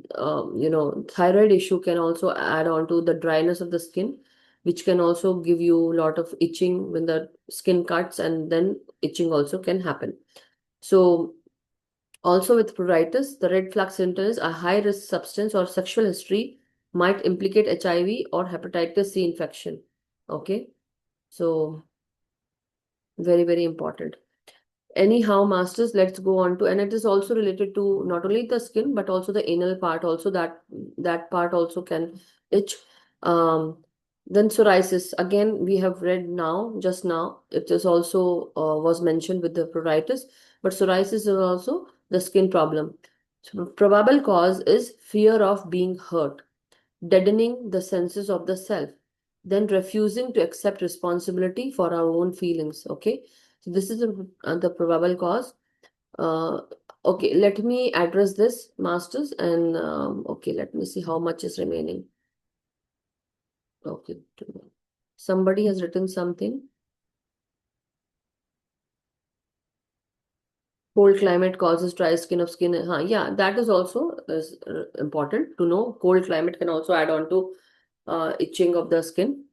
issue can also add on to the dryness of the skin, which can also give you a lot of itching when the skin cuts, and then itching also can happen. So also with pruritus, the red flag symptoms are high risk substance or sexual history might implicate HIV or hepatitis C infection. Okay, so very, very important. Anyhow, masters, let's go on to, and it is also related to not only the skin but also the anal part. Also, that part also can itch. Then psoriasis. Again, we have read now, just now. It is also was mentioned with the pruritus, but psoriasis is also the skin problem. So probable cause is fear of being hurt, deadening the senses of the self, then refusing to accept responsibility for our own feelings. Okay, so this is the probable cause. Uh, okay, let me address this, masters, and okay, let me see how much is remaining. Okay, somebody has written something. Cold climate causes dry skin of skin. Yeah, that is also important to know. Cold climate can also add on to itching of the skin.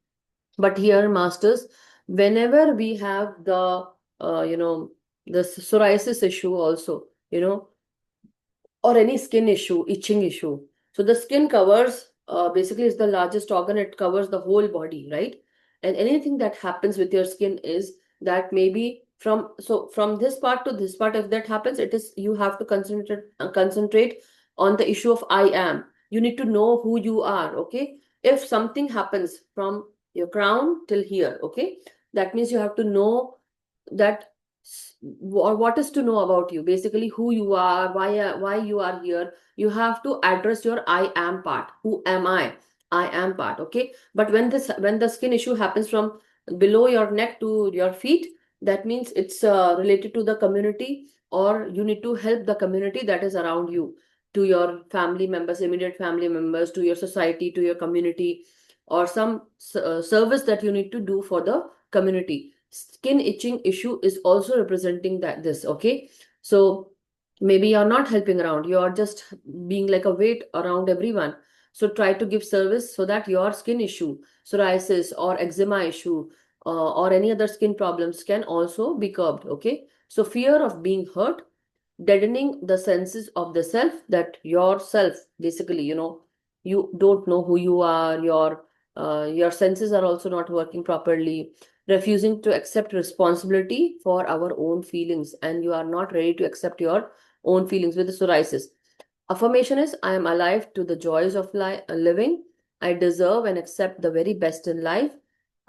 But here, masters, whenever we have the, the psoriasis issue also, or any skin issue, itching issue. So the skin covers, basically is the largest organ. It covers the whole body, right? And anything that happens with your skin is that maybe from this part to this part, if that happens, it is, you have to concentrate on the issue of I am. You need to know who you are, okay? If something happens from your crown till here, okay, that means you have to know that what is to know about you, basically who you are, why you are here. You have to address your I am part. Who am I am part, okay? But when the skin issue happens from below your neck to your feet, that means it's related to the community, or you need to help the community that is around you, to your family members, immediate family members, to your society, to your community, or some service that you need to do for the community. Skin itching issue is also representing that this, okay? So maybe you're not helping around, you're just being like a weight around everyone. So try to give service so that your skin issue, psoriasis or eczema issue, or any other skin problems can also be curbed, okay? So fear of being hurt, deadening the senses of the self, that yourself, basically, you don't know who you are, your senses are also not working properly, refusing to accept responsibility for our own feelings, and you are not ready to accept your own feelings with the psoriasis. Affirmation is, I am alive to the joys of living. I deserve and accept the very best in life.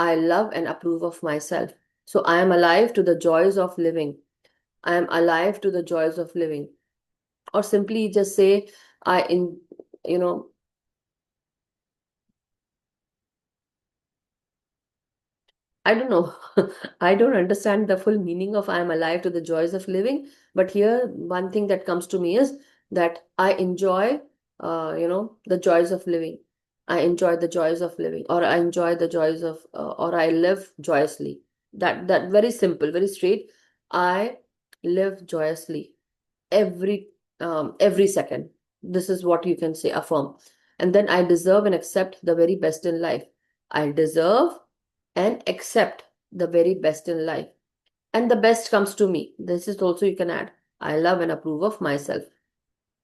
I love and approve of myself. So I am alive to the joys of living. I am alive to the joys of living. Or simply just say, I in you know I don't know. I don't understand the full meaning of I am alive to the joys of living. But here, one thing that comes to me is that I enjoy, the joys of living. I enjoy the joys of living, or I enjoy the joys of, or I live joyously. That very simple, very straight. I live joyously every second. This is what you can say, affirm. And then I deserve and accept the very best in life. I deserve and accept the very best in life, and the best comes to me. This is also, you can add, I love and approve of myself.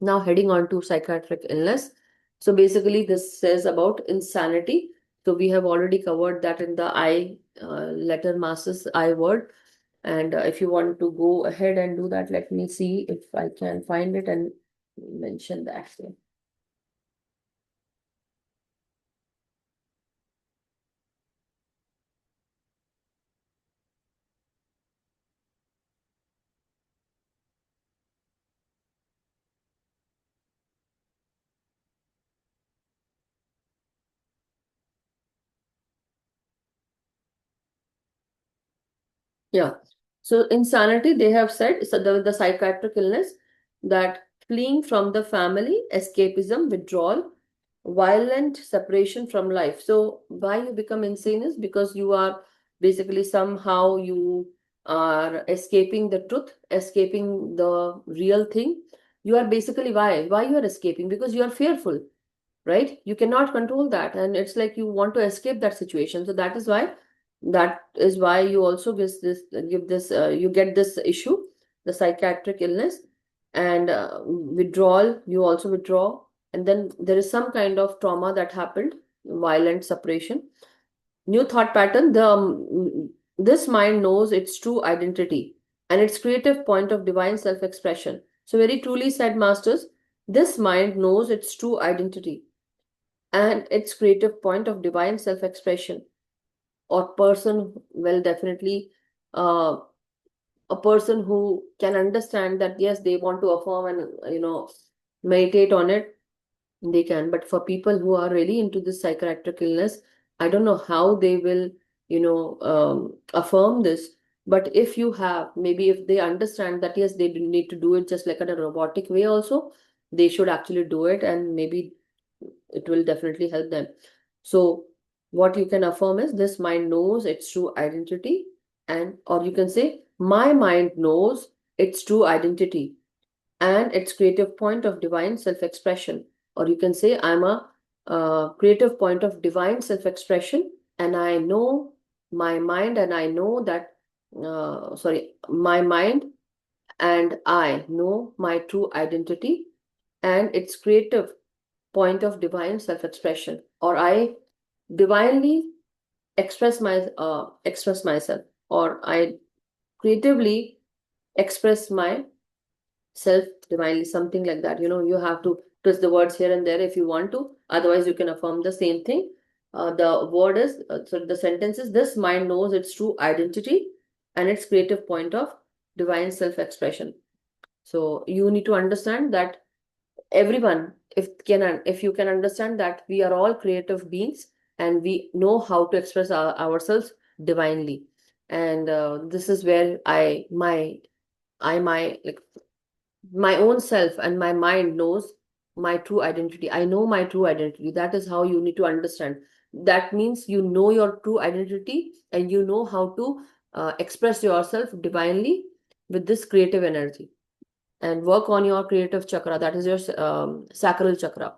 Now heading on to psychiatric illness. So basically this says about insanity. So we have already covered that in the I letter, masses I word. And if you want to go ahead and do that, let me see if I can find it and mention that here. Yeah. So insanity, they have said, so the psychiatric illness, that fleeing from the family, escapism, withdrawal, violent separation from life. So why you become insane is because you are basically somehow you are escaping the truth, escaping the real thing. You are basically, why you are escaping? Because you are fearful, right? You cannot control that, and it's like you want to escape that situation. So that is why you also you get this issue, the psychiatric illness. And withdrawal, you also withdraw, and then there is some kind of trauma that happened, violent separation. New thought pattern, this mind knows its true identity and its creative point of divine self-expression. So very truly said, masters, this mind knows its true identity and its creative point of divine self-expression. Or person, well, definitely uh, a person who can understand that yes, they want to affirm and meditate on it, they can. But for people who are really into this psychiatric illness, I don't know how they will affirm this. But if you have, maybe if they understand that yes, they need to do it just like in a robotic way also, they should actually do it, and maybe it will definitely help them. So what you can affirm is this mind knows its true identity, and or you can say my mind knows its true identity and its creative point of divine self-expression. Or you can say I'm a creative point of divine self-expression, and I know my mind, and I know that my mind and I know my true identity and its creative point of divine self-expression. Or I divinely express myself, or I creatively express my self divinely, something like that. You have to twist the words here and there if you want to, otherwise you can affirm the same thing. The word is so the sentence is, this mind knows its true identity and its creative point of divine self-expression. So you need to understand that everyone, if you can understand that we are all creative beings and we know how to express ourselves divinely. And this is where my like my own self and my mind knows my true identity. I know my true identity. That is how you need to understand. That means you know your true identity, and you know how to express yourself divinely with this creative energy, and work on your creative chakra, that is your sacral chakra.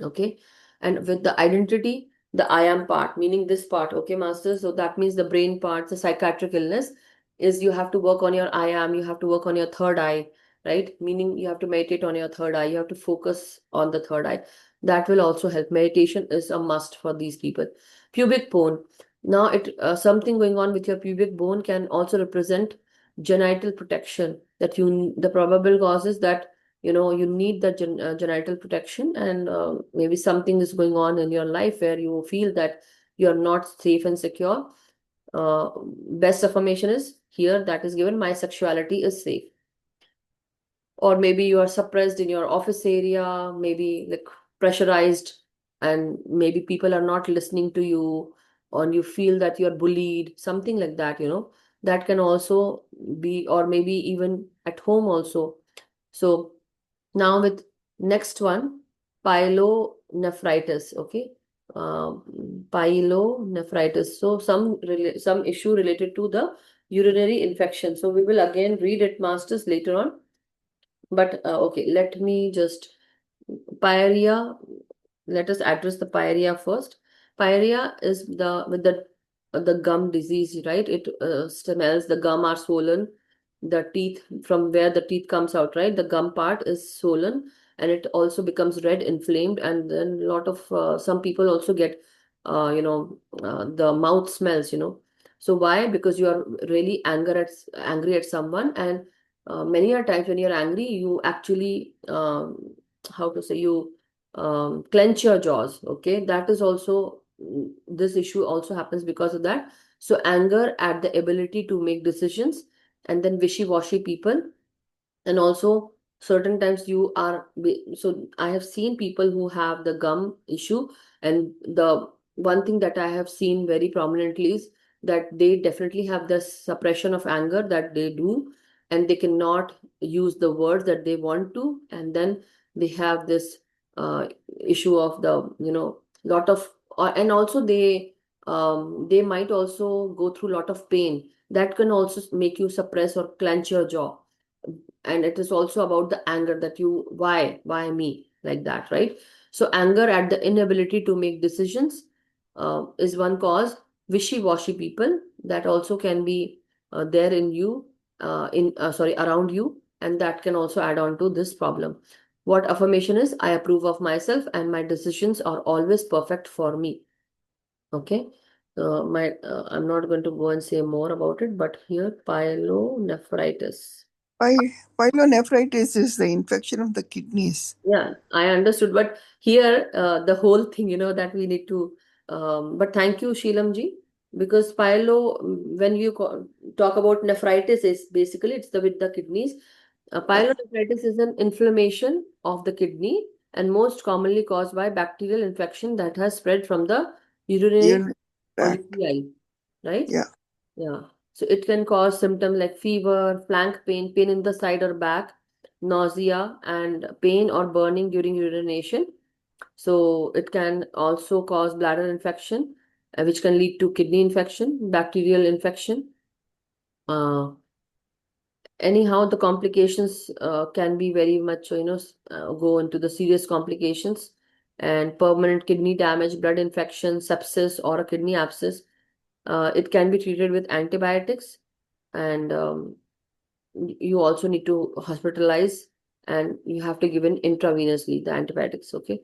Okay. And with the identity, the I am part, meaning this part. Okay, master. So that means the brain part, the psychiatric illness is, you have to work on your I am, you have to work on your third eye, right? Meaning you have to meditate on your third eye, you have to focus on the third eye. That will also help. Meditation is a must for these people. Pubic bone. Now something going on with your pubic bone can also represent genital protection. The probable cause is that you need the genital protection, and maybe something is going on in your life where you feel that you're not safe and secure. Best affirmation is here that is given, my sexuality is safe. Or maybe you are suppressed in your office area, maybe like pressurized, and maybe people are not listening to you, or you feel that you're bullied, something like that. That can also be, or maybe even at home also. So now with next one, pyelonephritis. Okay. Pyelonephritis. So some issue related to the urinary infection. So we will again read it, masters, later on. But okay, let me just pyorrhea. Let us address the pyorrhea first. Pyorrhea is the gum disease, right? It smells, the gum are swollen, the teeth, from where the teeth comes out, right? The gum part is swollen, and it also becomes red, inflamed, and then a lot of some people also get the mouth smells. So why? Because you are really angry at someone, and many a times when you're angry, you actually how to say, you clench your jaws. Okay, that is also, this issue also happens because of that. So anger at the ability to make decisions, and then wishy-washy people, and also certain times you are so I have seen people who have the gum issue, and the one thing that I have seen very prominently is that they definitely have the suppression of anger that they do, and they cannot use the words that they want to, and then they have this issue of the lot of and also they might also go through a lot of pain that can also make you suppress or clench your jaw. And it is also about the anger that why me, like that, right? So anger at the inability to make decisions is one cause. Wishy-washy people, that also can be there in you, in sorry, around you, and that can also add on to this problem. What affirmation is? I approve of myself and my decisions are always perfect for me. Okay. I'm not going to go and say more about it, but here pyelonephritis. Pyelonephritis is the infection of the kidneys. Yeah, I understood. But here, the whole thing, that we need to. But thank you, Sheelam ji, because when you talk about nephritis, is basically it's with the kidneys. Pyelonephritis is an inflammation of the kidney and most commonly caused by bacterial infection that has spread from the urinary Urinary or tract. UTI, right? Yeah. Yeah. So it can cause symptoms like fever, flank pain, pain in the side or back, nausea, and pain or burning during urination. So it can also cause bladder infection, which can lead to kidney infection, bacterial infection. Anyhow, the complications can be very much, go into the serious complications and permanent kidney damage, blood infection, sepsis, or a kidney abscess. It can be treated with antibiotics, and you also need to hospitalize, and you have to give in intravenously the antibiotics. Okay.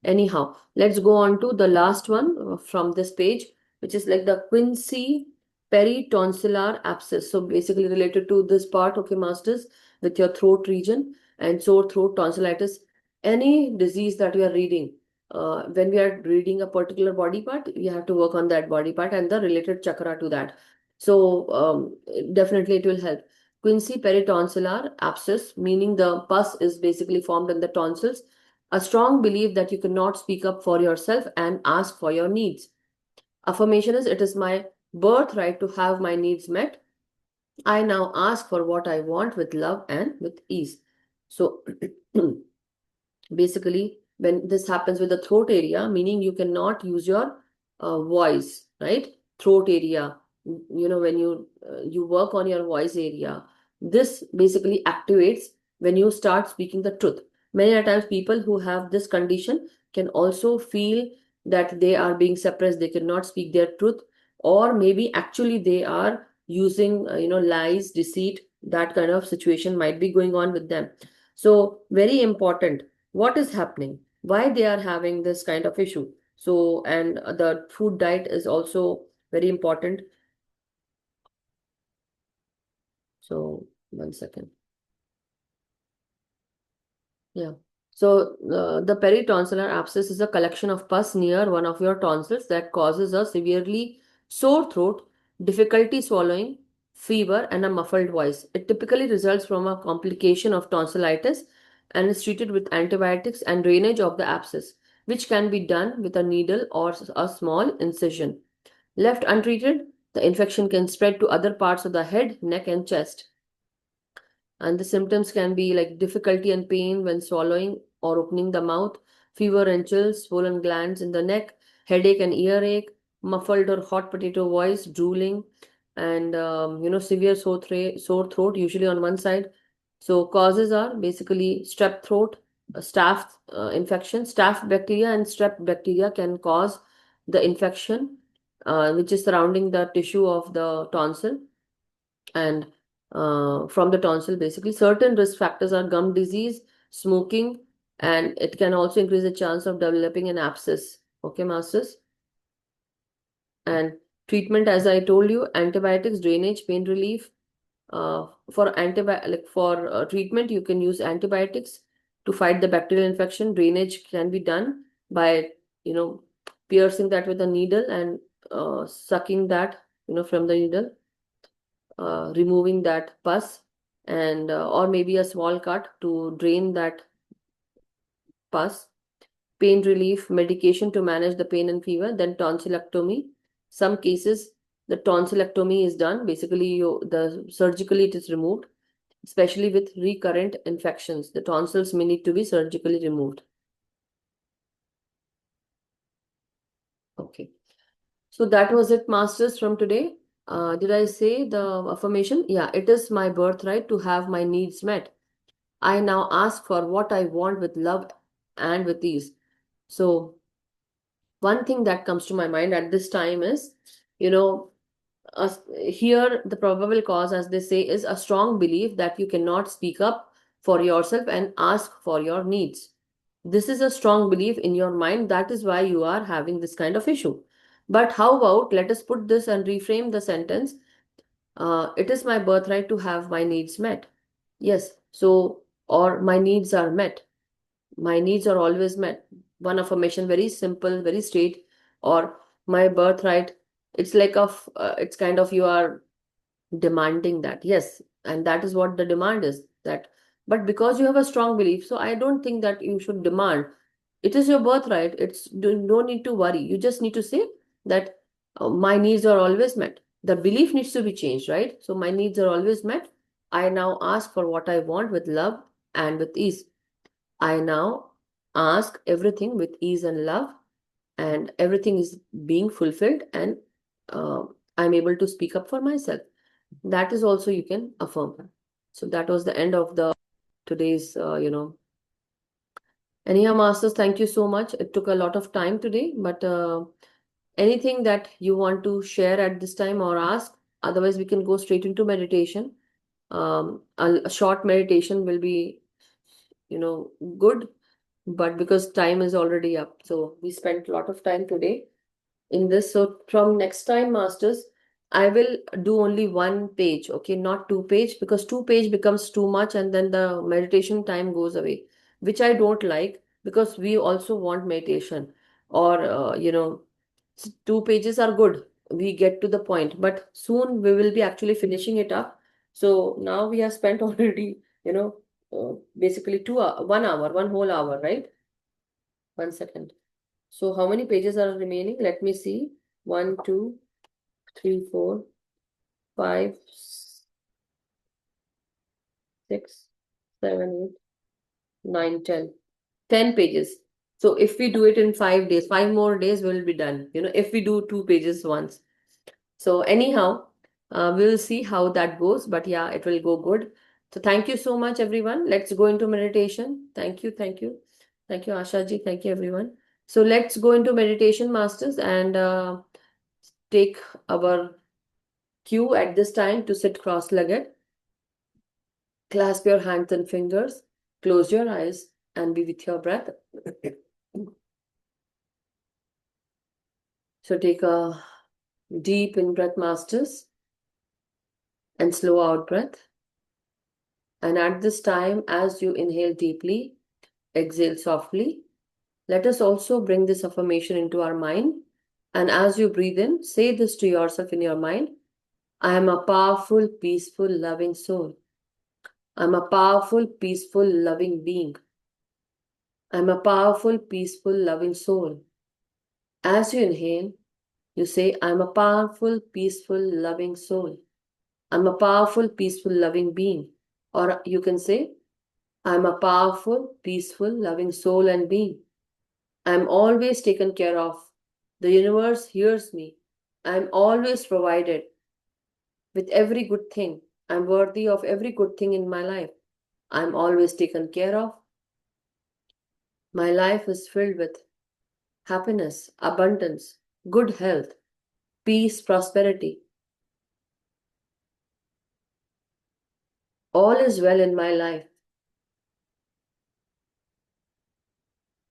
Anyhow, let's go on to the last one from this page, which is like the quinsy peritonsillar abscess. So basically related to this part, okay, masters, with your throat region and sore throat, tonsillitis, any disease that we are reading. When we are reading a particular body part, we have to work on that body part and the related chakra to that. So definitely it will help. Quinsy peritonsillar abscess, meaning the pus is basically formed in the tonsils, a strong belief that you cannot speak up for yourself and ask for your needs. Affirmation is, it is my birthright to have my needs met. I now ask for what I want with love and with ease. So basically, when this happens with the throat area, meaning you cannot use your voice, right? Throat area, when you work on your voice area, this basically activates when you start speaking the truth. Many a times people who have this condition can also feel that they are being suppressed, they cannot speak their truth, or maybe actually they are using lies, deceit, that kind of situation might be going on with them. So very important, what is happening, why they are having this kind of issue. So, and the food diet is also very important. So 1 second. Yeah. So the peritonsillar abscess is a collection of pus near one of your tonsils that causes a severely sore throat, difficulty swallowing, fever, and a muffled voice. It typically results from a complication of tonsillitis and is treated with antibiotics and drainage of the abscess, which can be done with a needle or a small incision. Left untreated, the infection can spread to other parts of the head, neck, and chest. And the symptoms can be like difficulty and pain when swallowing or opening the mouth, fever and chills, swollen glands in the neck, headache and earache, muffled or hot potato voice, drooling, and severe sore throat, usually on one side. So causes are basically strep throat, staph infection, staph bacteria and strep bacteria can cause the infection, which is surrounding the tissue of the tonsil and from the tonsil. Basically, certain risk factors are gum disease, smoking, and it can also increase the chance of developing an abscess. Okay, masters. And treatment, as I told you, antibiotics, drainage, pain relief. For treatment, you can use antibiotics to fight the bacterial infection. Drainage can be done by piercing that with a needle and sucking that from the needle, removing that pus, and or maybe a small cut to drain that pus. Pain relief medication to manage the pain and fever, then tonsillectomy. Some cases the tonsillectomy is done, basically the surgically it is removed, especially with recurrent infections. The tonsils may need to be surgically removed. Okay, so that was it, masters, from today. Did I say the affirmation? Yeah, it is my birthright to have my needs met. I now ask for what I want with love and with ease. So one thing that comes to my mind at this time is, you know, here the probable cause, as they say, is a strong belief that you cannot speak up for yourself and ask for your needs. This is a strong belief in your mind. That is why you are having this kind of issue. But how about let us put this and reframe the sentence. It is my birthright to have my needs met. Yes. So, or my needs are met. My needs are always met. One affirmation, very simple, very straight. Or my birthright. It's like it's kind of you are demanding that. Yes, and that is what the demand is. That, but because you have a strong belief, so I don't think that you should demand. It is your birthright. It's no need to worry. You just need to say that my needs are always met. The belief needs to be changed, right? So my needs are always met. I now ask for what I want with love and with ease. I now ask everything with ease and love, and everything is being fulfilled, and uh, I'm able to speak up for myself. That is also you can affirm. So that was the end of the today's anyhow, masters, thank you so much. It took a lot of time today, but anything that you want to share at this time or ask, otherwise we can go straight into meditation. A short meditation will be good, but because time is already up, so we spent a lot of time today in this. So from next time, masters, I will do only one page, okay, not two page, because two page becomes too much and then the meditation time goes away, which I don't like, because we also want meditation. Or two pages are good, we get to the point, but soon we will be actually finishing it up. So now we have spent already basically 1 hour, one whole hour, right? 1 second. So how many pages are remaining? Let me see. 1, 2, 3, 4, 5, 6, 7, 8, 9, 10. 10 pages. So if we do it in 5 days, 5 more days will be done. If we do 2 pages once. So anyhow, we'll see how that goes. But yeah, it will go good. So thank you so much, everyone. Let's go into meditation. Thank you. Thank you. Thank you, Asha ji. Thank you, everyone. So let's go into meditation, masters, and take our cue at this time to sit cross-legged. Clasp your hands and fingers, close your eyes, and be with your breath. So take a deep in-breath, masters, and slow out breath. And at this time, as you inhale deeply, exhale softly. Let us also bring this affirmation into our mind. And as you breathe in, say this to yourself in your mind. I am a powerful, peaceful, loving soul. I'm a powerful, peaceful, loving being. I'm a powerful, peaceful, loving soul. As you inhale, you say, I'm a powerful, peaceful, loving soul. I'm a powerful, peaceful, loving being. Or you can say, I'm a powerful, peaceful, loving soul and being. I'm always taken care of. The universe hears me. I'm always provided with every good thing. I'm worthy of every good thing in my life. I'm always taken care of. My life is filled with happiness, abundance, good health, peace, prosperity. All is well in my life.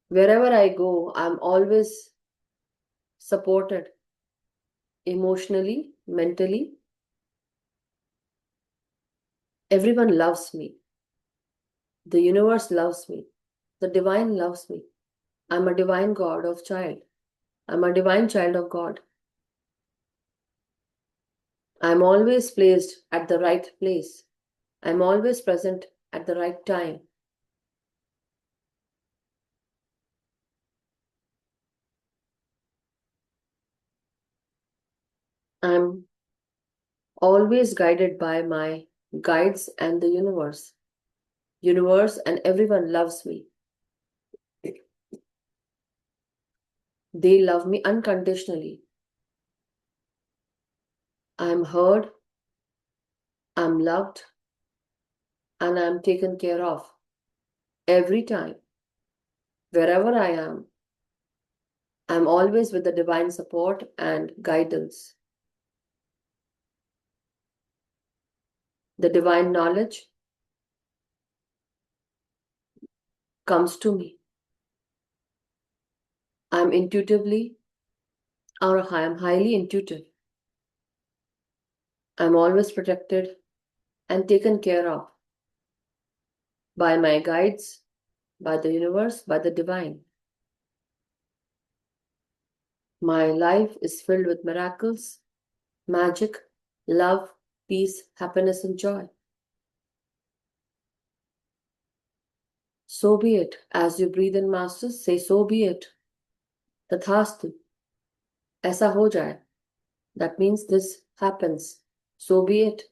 Wherever I go, I'm always supported emotionally, mentally. Everyone loves me. The universe loves me. The divine loves me. I'm a divine God of child. I'm a divine child of God. I'm always placed at the right place. I'm always present at the right time. I'm always guided by my guides and the universe. Universe and everyone loves me. They love me unconditionally. I'm heard, I'm loved, and I'm taken care of every time. Wherever I am, I'm always with the divine support and guidance. The divine knowledge comes to me. I'm highly intuitive. I'm always protected and taken care of by my guides, by the universe, by the divine. My life is filled with miracles, magic, love, peace, happiness, and joy. So be it. As you breathe in, masters, say, so be it. Tathastu. Aisa ho jaye. That means this happens. So be it.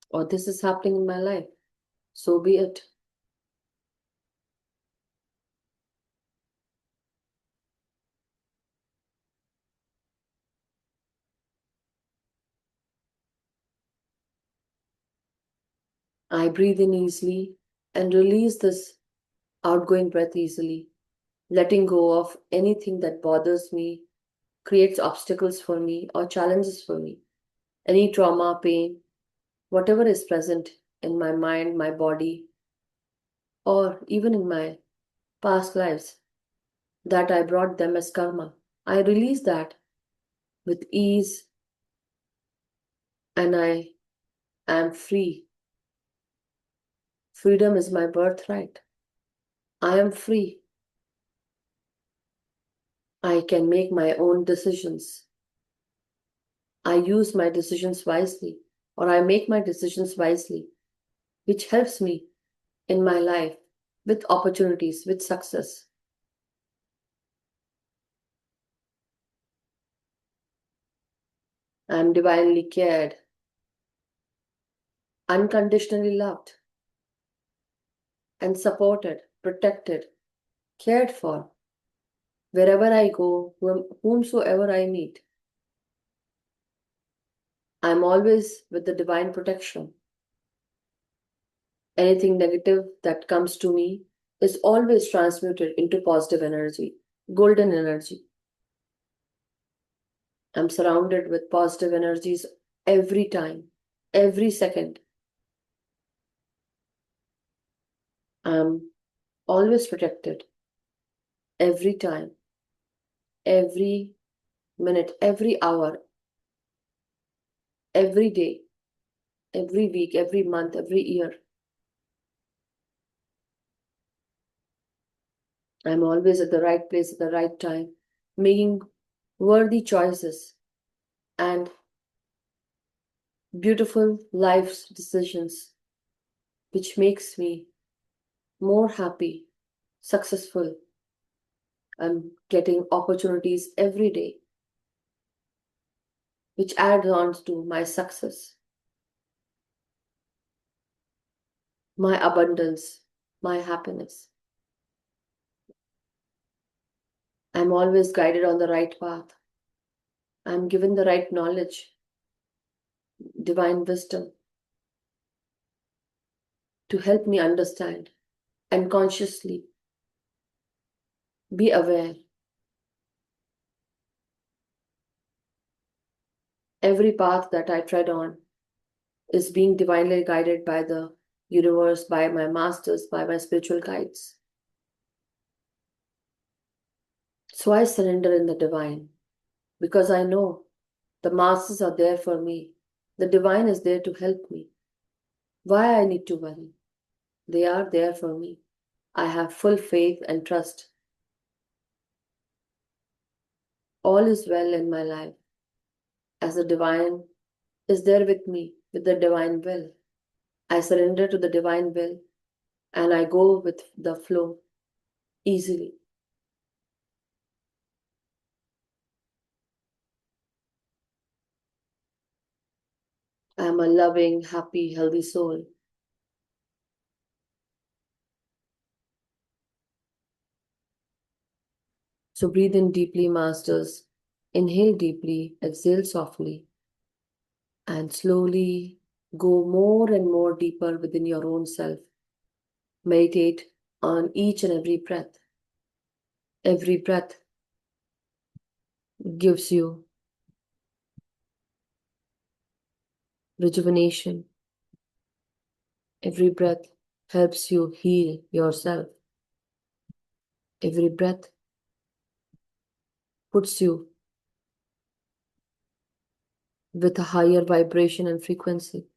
Or this is happening in my life. So be it. I breathe in easily and release this outgoing breath easily, letting go of anything that bothers me, creates obstacles for me, or challenges for me. Any trauma, pain, whatever is present in my mind, my body, or even in my past lives, that I brought them as karma. I release that with ease and I am free. Freedom is my birthright. I am free. I can make my own decisions. I use my decisions wisely, or I make my decisions wisely, which helps me in my life with opportunities, with success. I am divinely cared, unconditionally loved, and supported, protected, cared for wherever I go, whomsoever I meet. I am always with the divine protection. Anything negative that comes to me is always transmuted into positive energy, golden energy. I'm surrounded with positive energies every time, every second. I'm always protected every time, every minute, every hour, every day, every week, every month, every year. I'm always at the right place at the right time, making worthy choices and beautiful life's decisions, which makes me more happy, successful, and getting opportunities every day, which adds on to my success, my abundance, my happiness. I'm always guided on the right path. I'm given the right knowledge, divine wisdom to help me understand and consciously be aware. Every path that I tread on is being divinely guided by the universe, by my masters, by my spiritual guides. So I surrender in the divine because I know the masters are there for me. The divine is there to help me. Why I need to worry? They are there for me. I have full faith and trust. All is well in my life as the divine is there with me with the divine will. I surrender to the divine will and I go with the flow easily. I am a loving, happy, healthy soul. So breathe in deeply, masters. Inhale deeply, exhale softly, and slowly go more and more deeper within your own self. Meditate on each and every breath. Every breath gives you rejuvenation. Every breath helps you heal yourself. Every breath puts you with a higher vibration and frequency.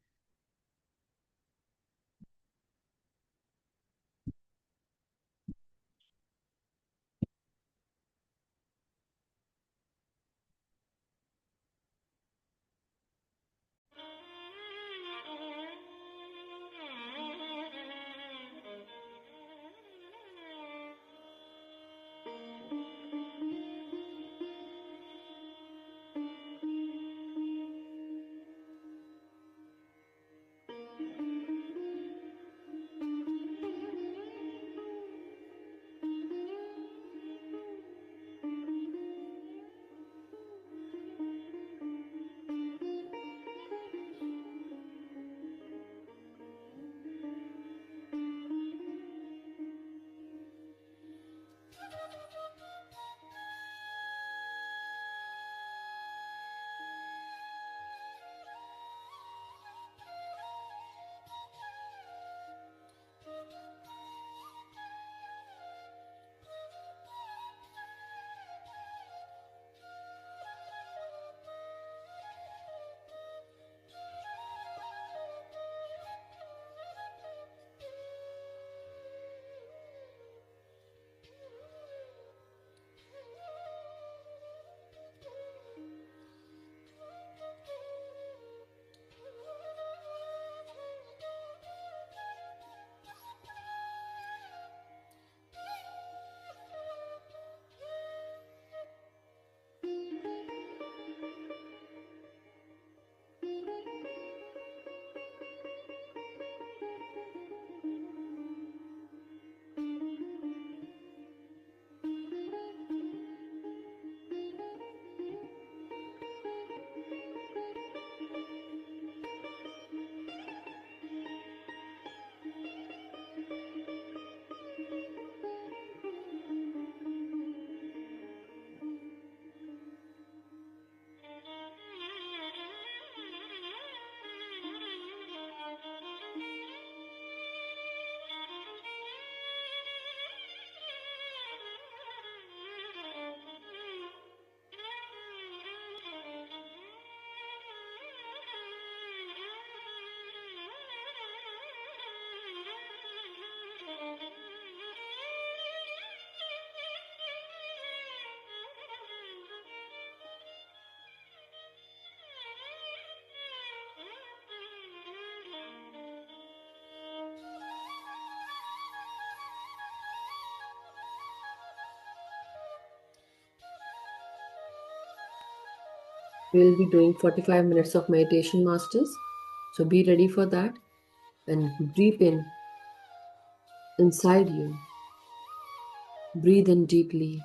We'll be doing 45 minutes of meditation, masters. So be ready for that and breathe in inside you. Breathe in deeply,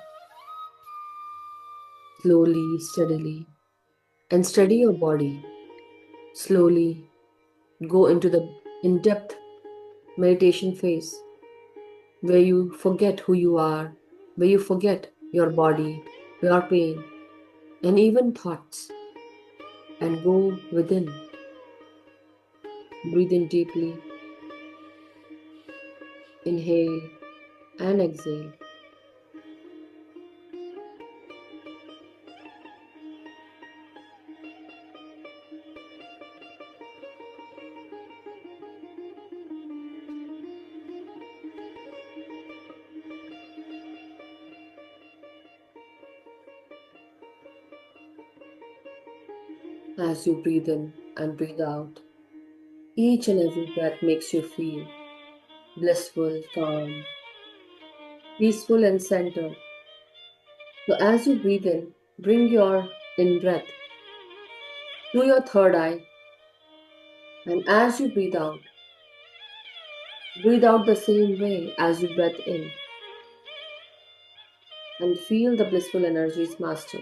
slowly, steadily, and steady your body. Slowly go into the in-depth meditation phase where you forget who you are, where you forget your body, your pain, and even thoughts, and go within. Breathe in deeply. Inhale and exhale. As you breathe in and breathe out, each and every breath makes you feel blissful, calm, peaceful, and centered. So as you breathe in, bring your in-breath to your third eye, and as you breathe out the same way as you breathe in, and feel the blissful energies, master.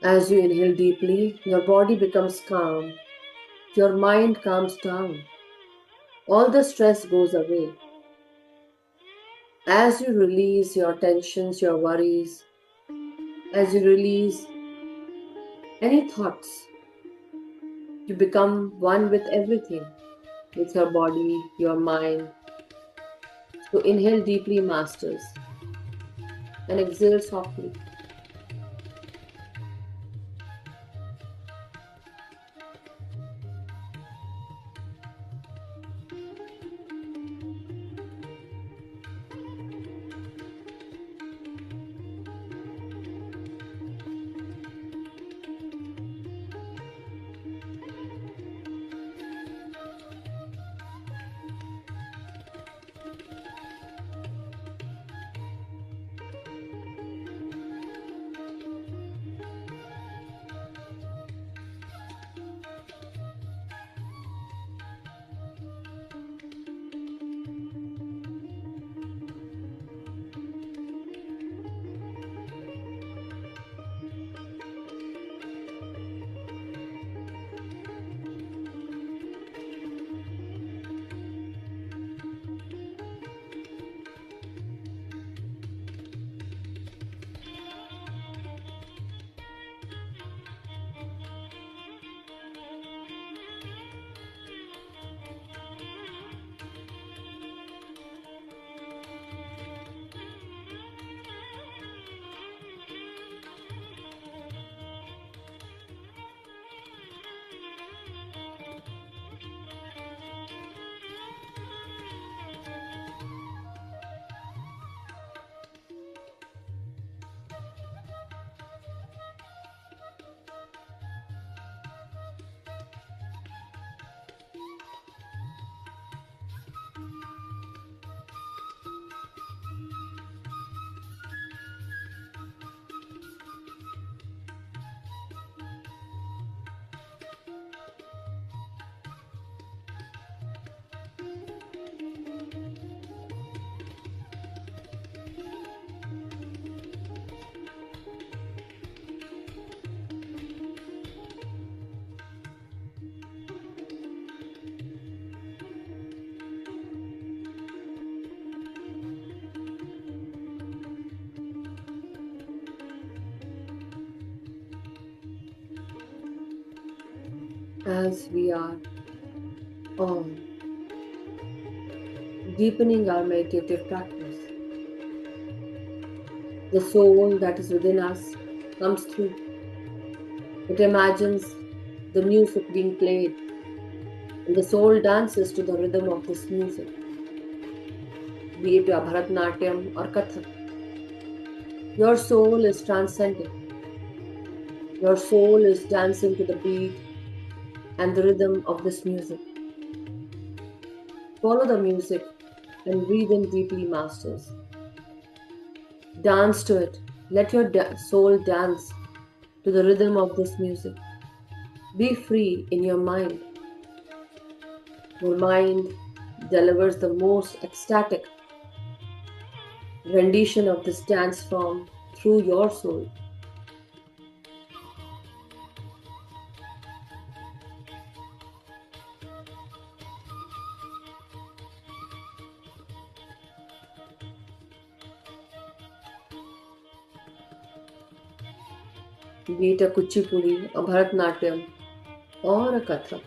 As you inhale deeply, your body becomes calm, your mind calms down, all the stress goes away. As you release your tensions, your worries, as you release any thoughts, you become one with everything. with your body, your mind. So inhale deeply, masters, and exhale softly. As we are on deepening our meditative practice, the soul that is within us comes through. It imagines the music being played, and the soul dances to the rhythm of this music, be it Bharatnatyam or Kathak. Your soul is transcending. Your soul is dancing to the beat and the rhythm of this music. Follow the music and breathe in deeply, masters. Dance to it. Let your soul dance to the rhythm of this music. Be free in your mind. Your mind delivers the most ecstatic rendition of this dance form through your soul. Be it a Kuchipudi, a Bharatnatyam, or a Kathak,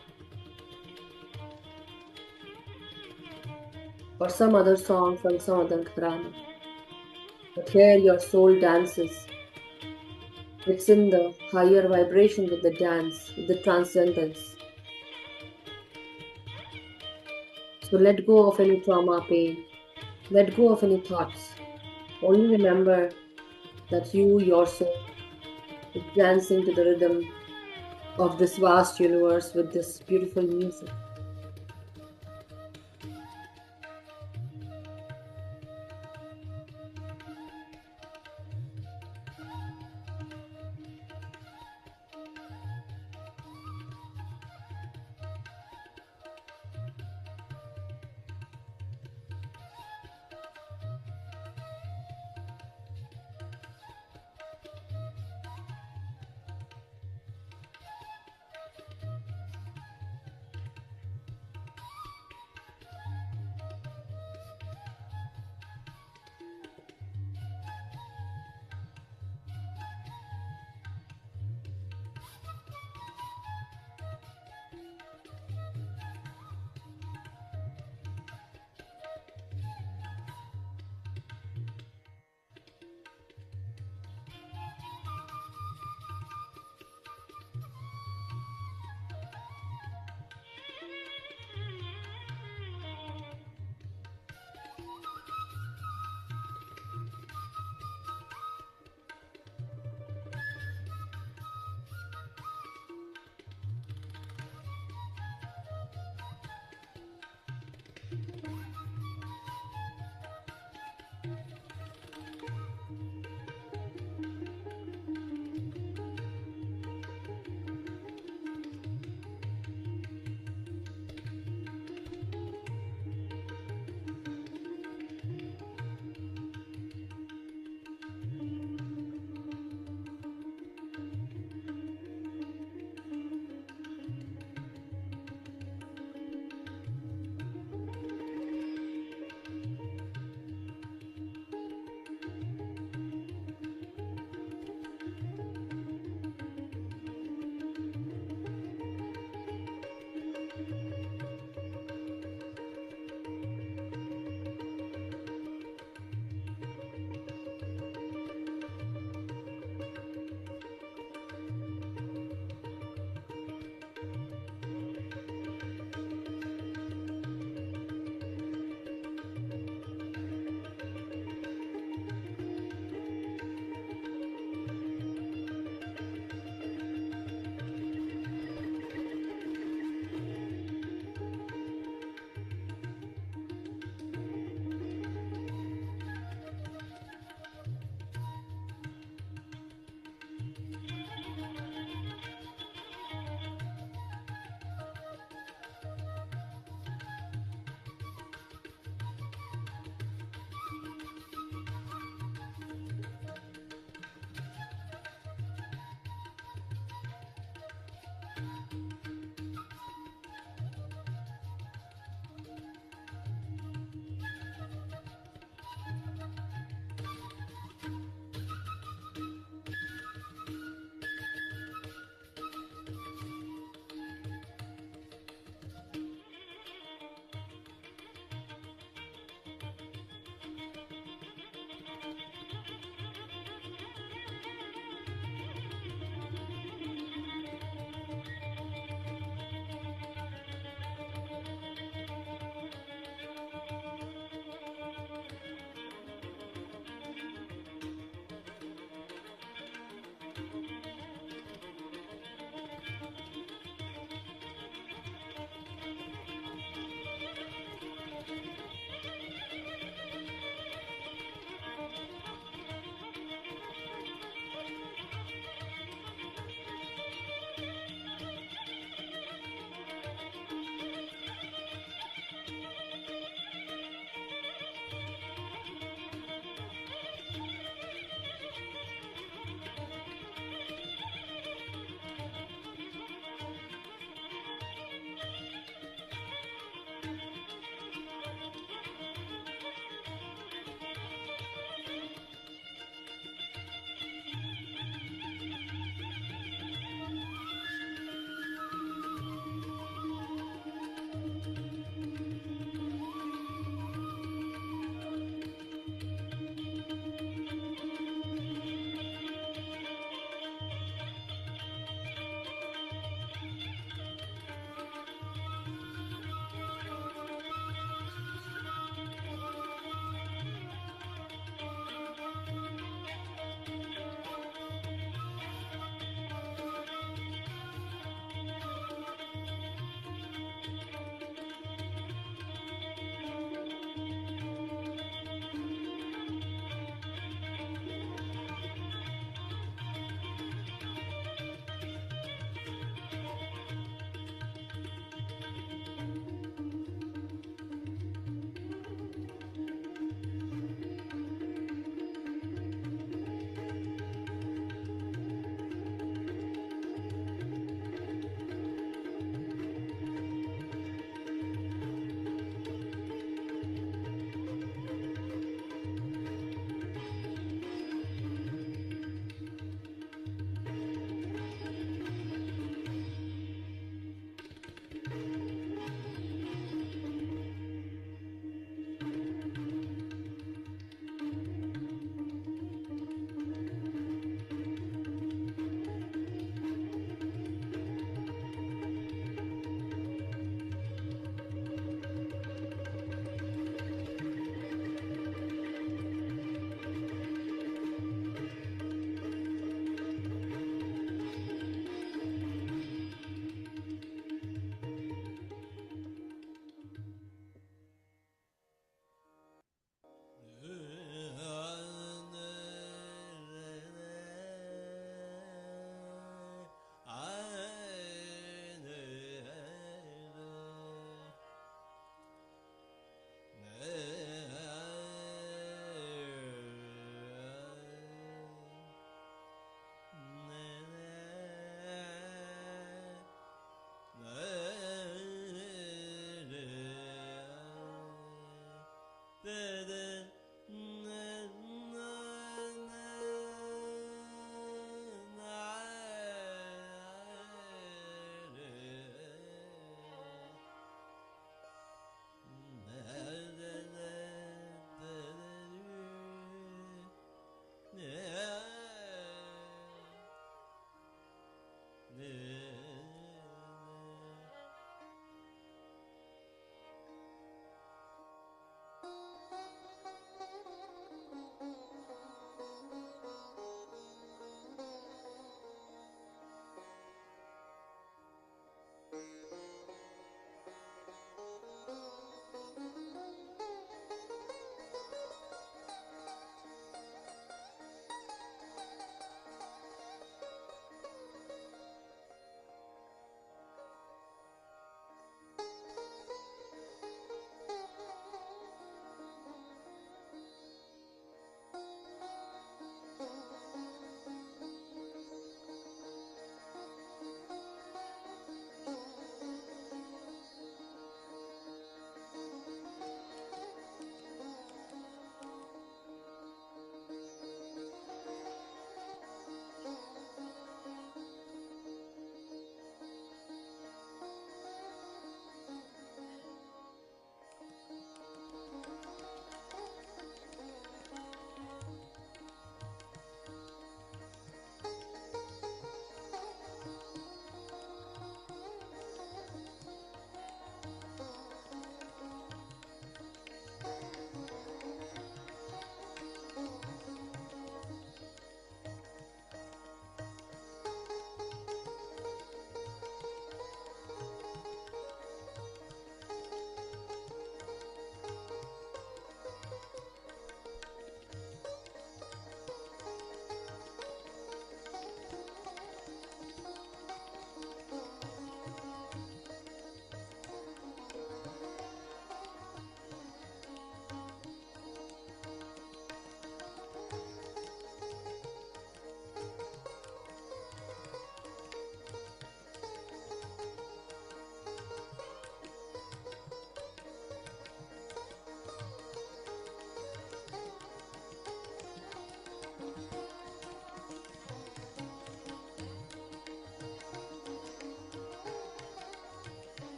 or some other song from some other gharana. But here your soul dances. It's in the higher vibration with the dance, with the transcendence. So let go of any trauma, pain. Let go of any thoughts. Only remember that you, your soul, is dancing to the rhythm of this vast universe with this beautiful music.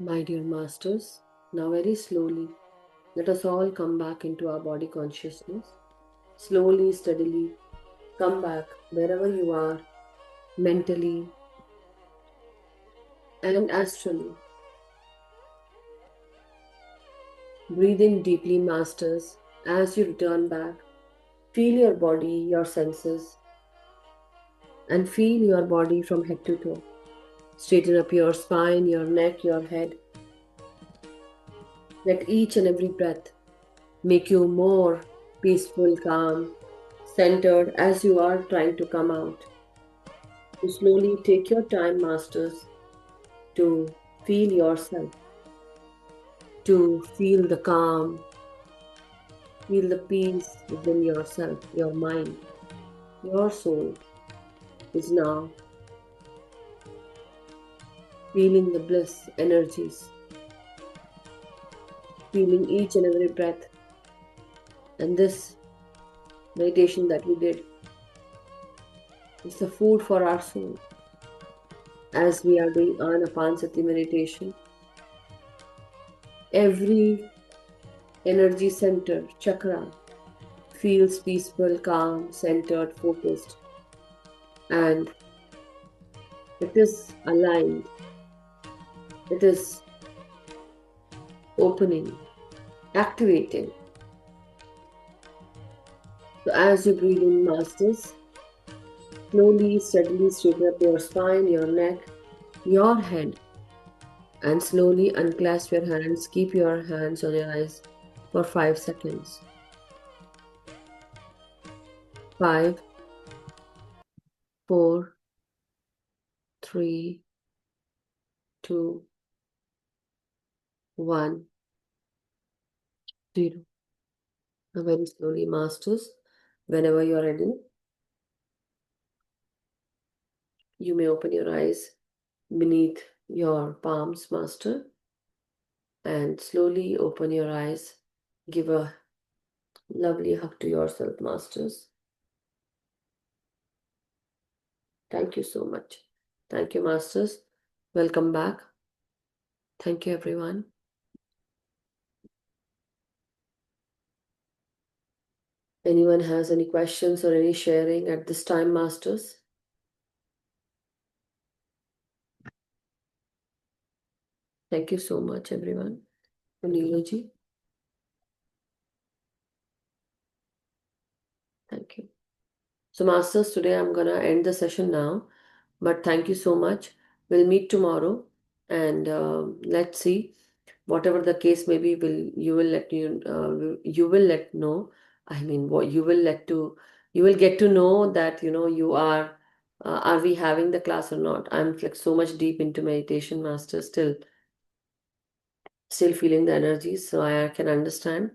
My dear masters, now very slowly, let us all come back into our body consciousness. Slowly, steadily, come back wherever you are, mentally and astrally. Breathe in deeply, masters, as you return back. Feel your body, your senses, and feel your body from head to toe. Straighten up your spine, your neck, your head. Let each and every breath make you more peaceful, calm, centered as you are trying to come out. To slowly take your time, masters, to feel yourself, to feel the calm, feel the peace within yourself, your mind, your soul is now feeling the bliss energies, feeling each and every breath. And this meditation that we did is the food for our soul. As we are doing Anapansati meditation, every energy center, chakra, feels peaceful, calm, centered, focused, and it is aligned. It is opening, activating. So as you breathe in, masters, slowly, steadily straighten up your spine, your neck, your head, and slowly unclasp your hands. Keep your hands on your eyes for 5 seconds. 5, 4, 3, 2, 1, 0. Now very slowly, masters, whenever you are ready, you may open your eyes beneath your palms, master, and slowly open your eyes. Give a lovely hug to yourself, masters. Thank you so much. Thank you, masters. Welcome back. Thank you, everyone. Anyone has any questions or any sharing at this time, masters? Thank you so much, everyone. Neeloji, thank you. So, masters, today I'm going to end the session now, but thank you so much. We'll meet tomorrow, and let's see. Whatever the case may be, you will let know. I mean, what you will get to know that you are we having the class or not. I'm like so much deep into meditation, master, still feeling the energies, so I can understand.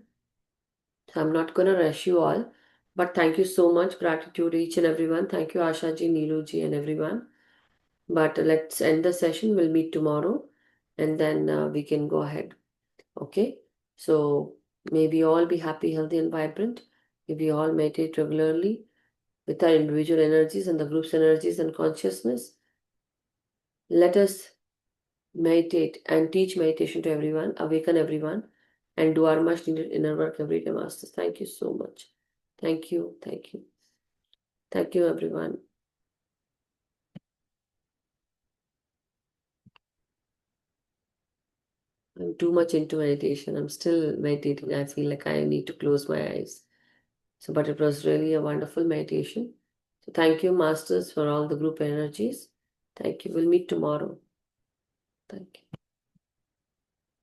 So I'm not gonna rush you all, but thank you so much. Gratitude each and everyone. Thank you, Asha ji, Neelu ji, and everyone. But let's end the session. We'll meet tomorrow, and then we can go ahead. Okay. So may we all be happy, healthy, and vibrant. May we all meditate regularly with our individual energies and the group's energies and consciousness. Let us meditate and teach meditation to everyone, awaken everyone, and do our much needed inner work every day, Masters. Thank you so much. Thank you. Thank you. Thank you, everyone. I'm too much into meditation. I'm still meditating. I feel like I need to close my eyes. So, but it was really a wonderful meditation. So, thank you, Masters, for all the group energies. Thank you. We'll meet tomorrow. Thank you.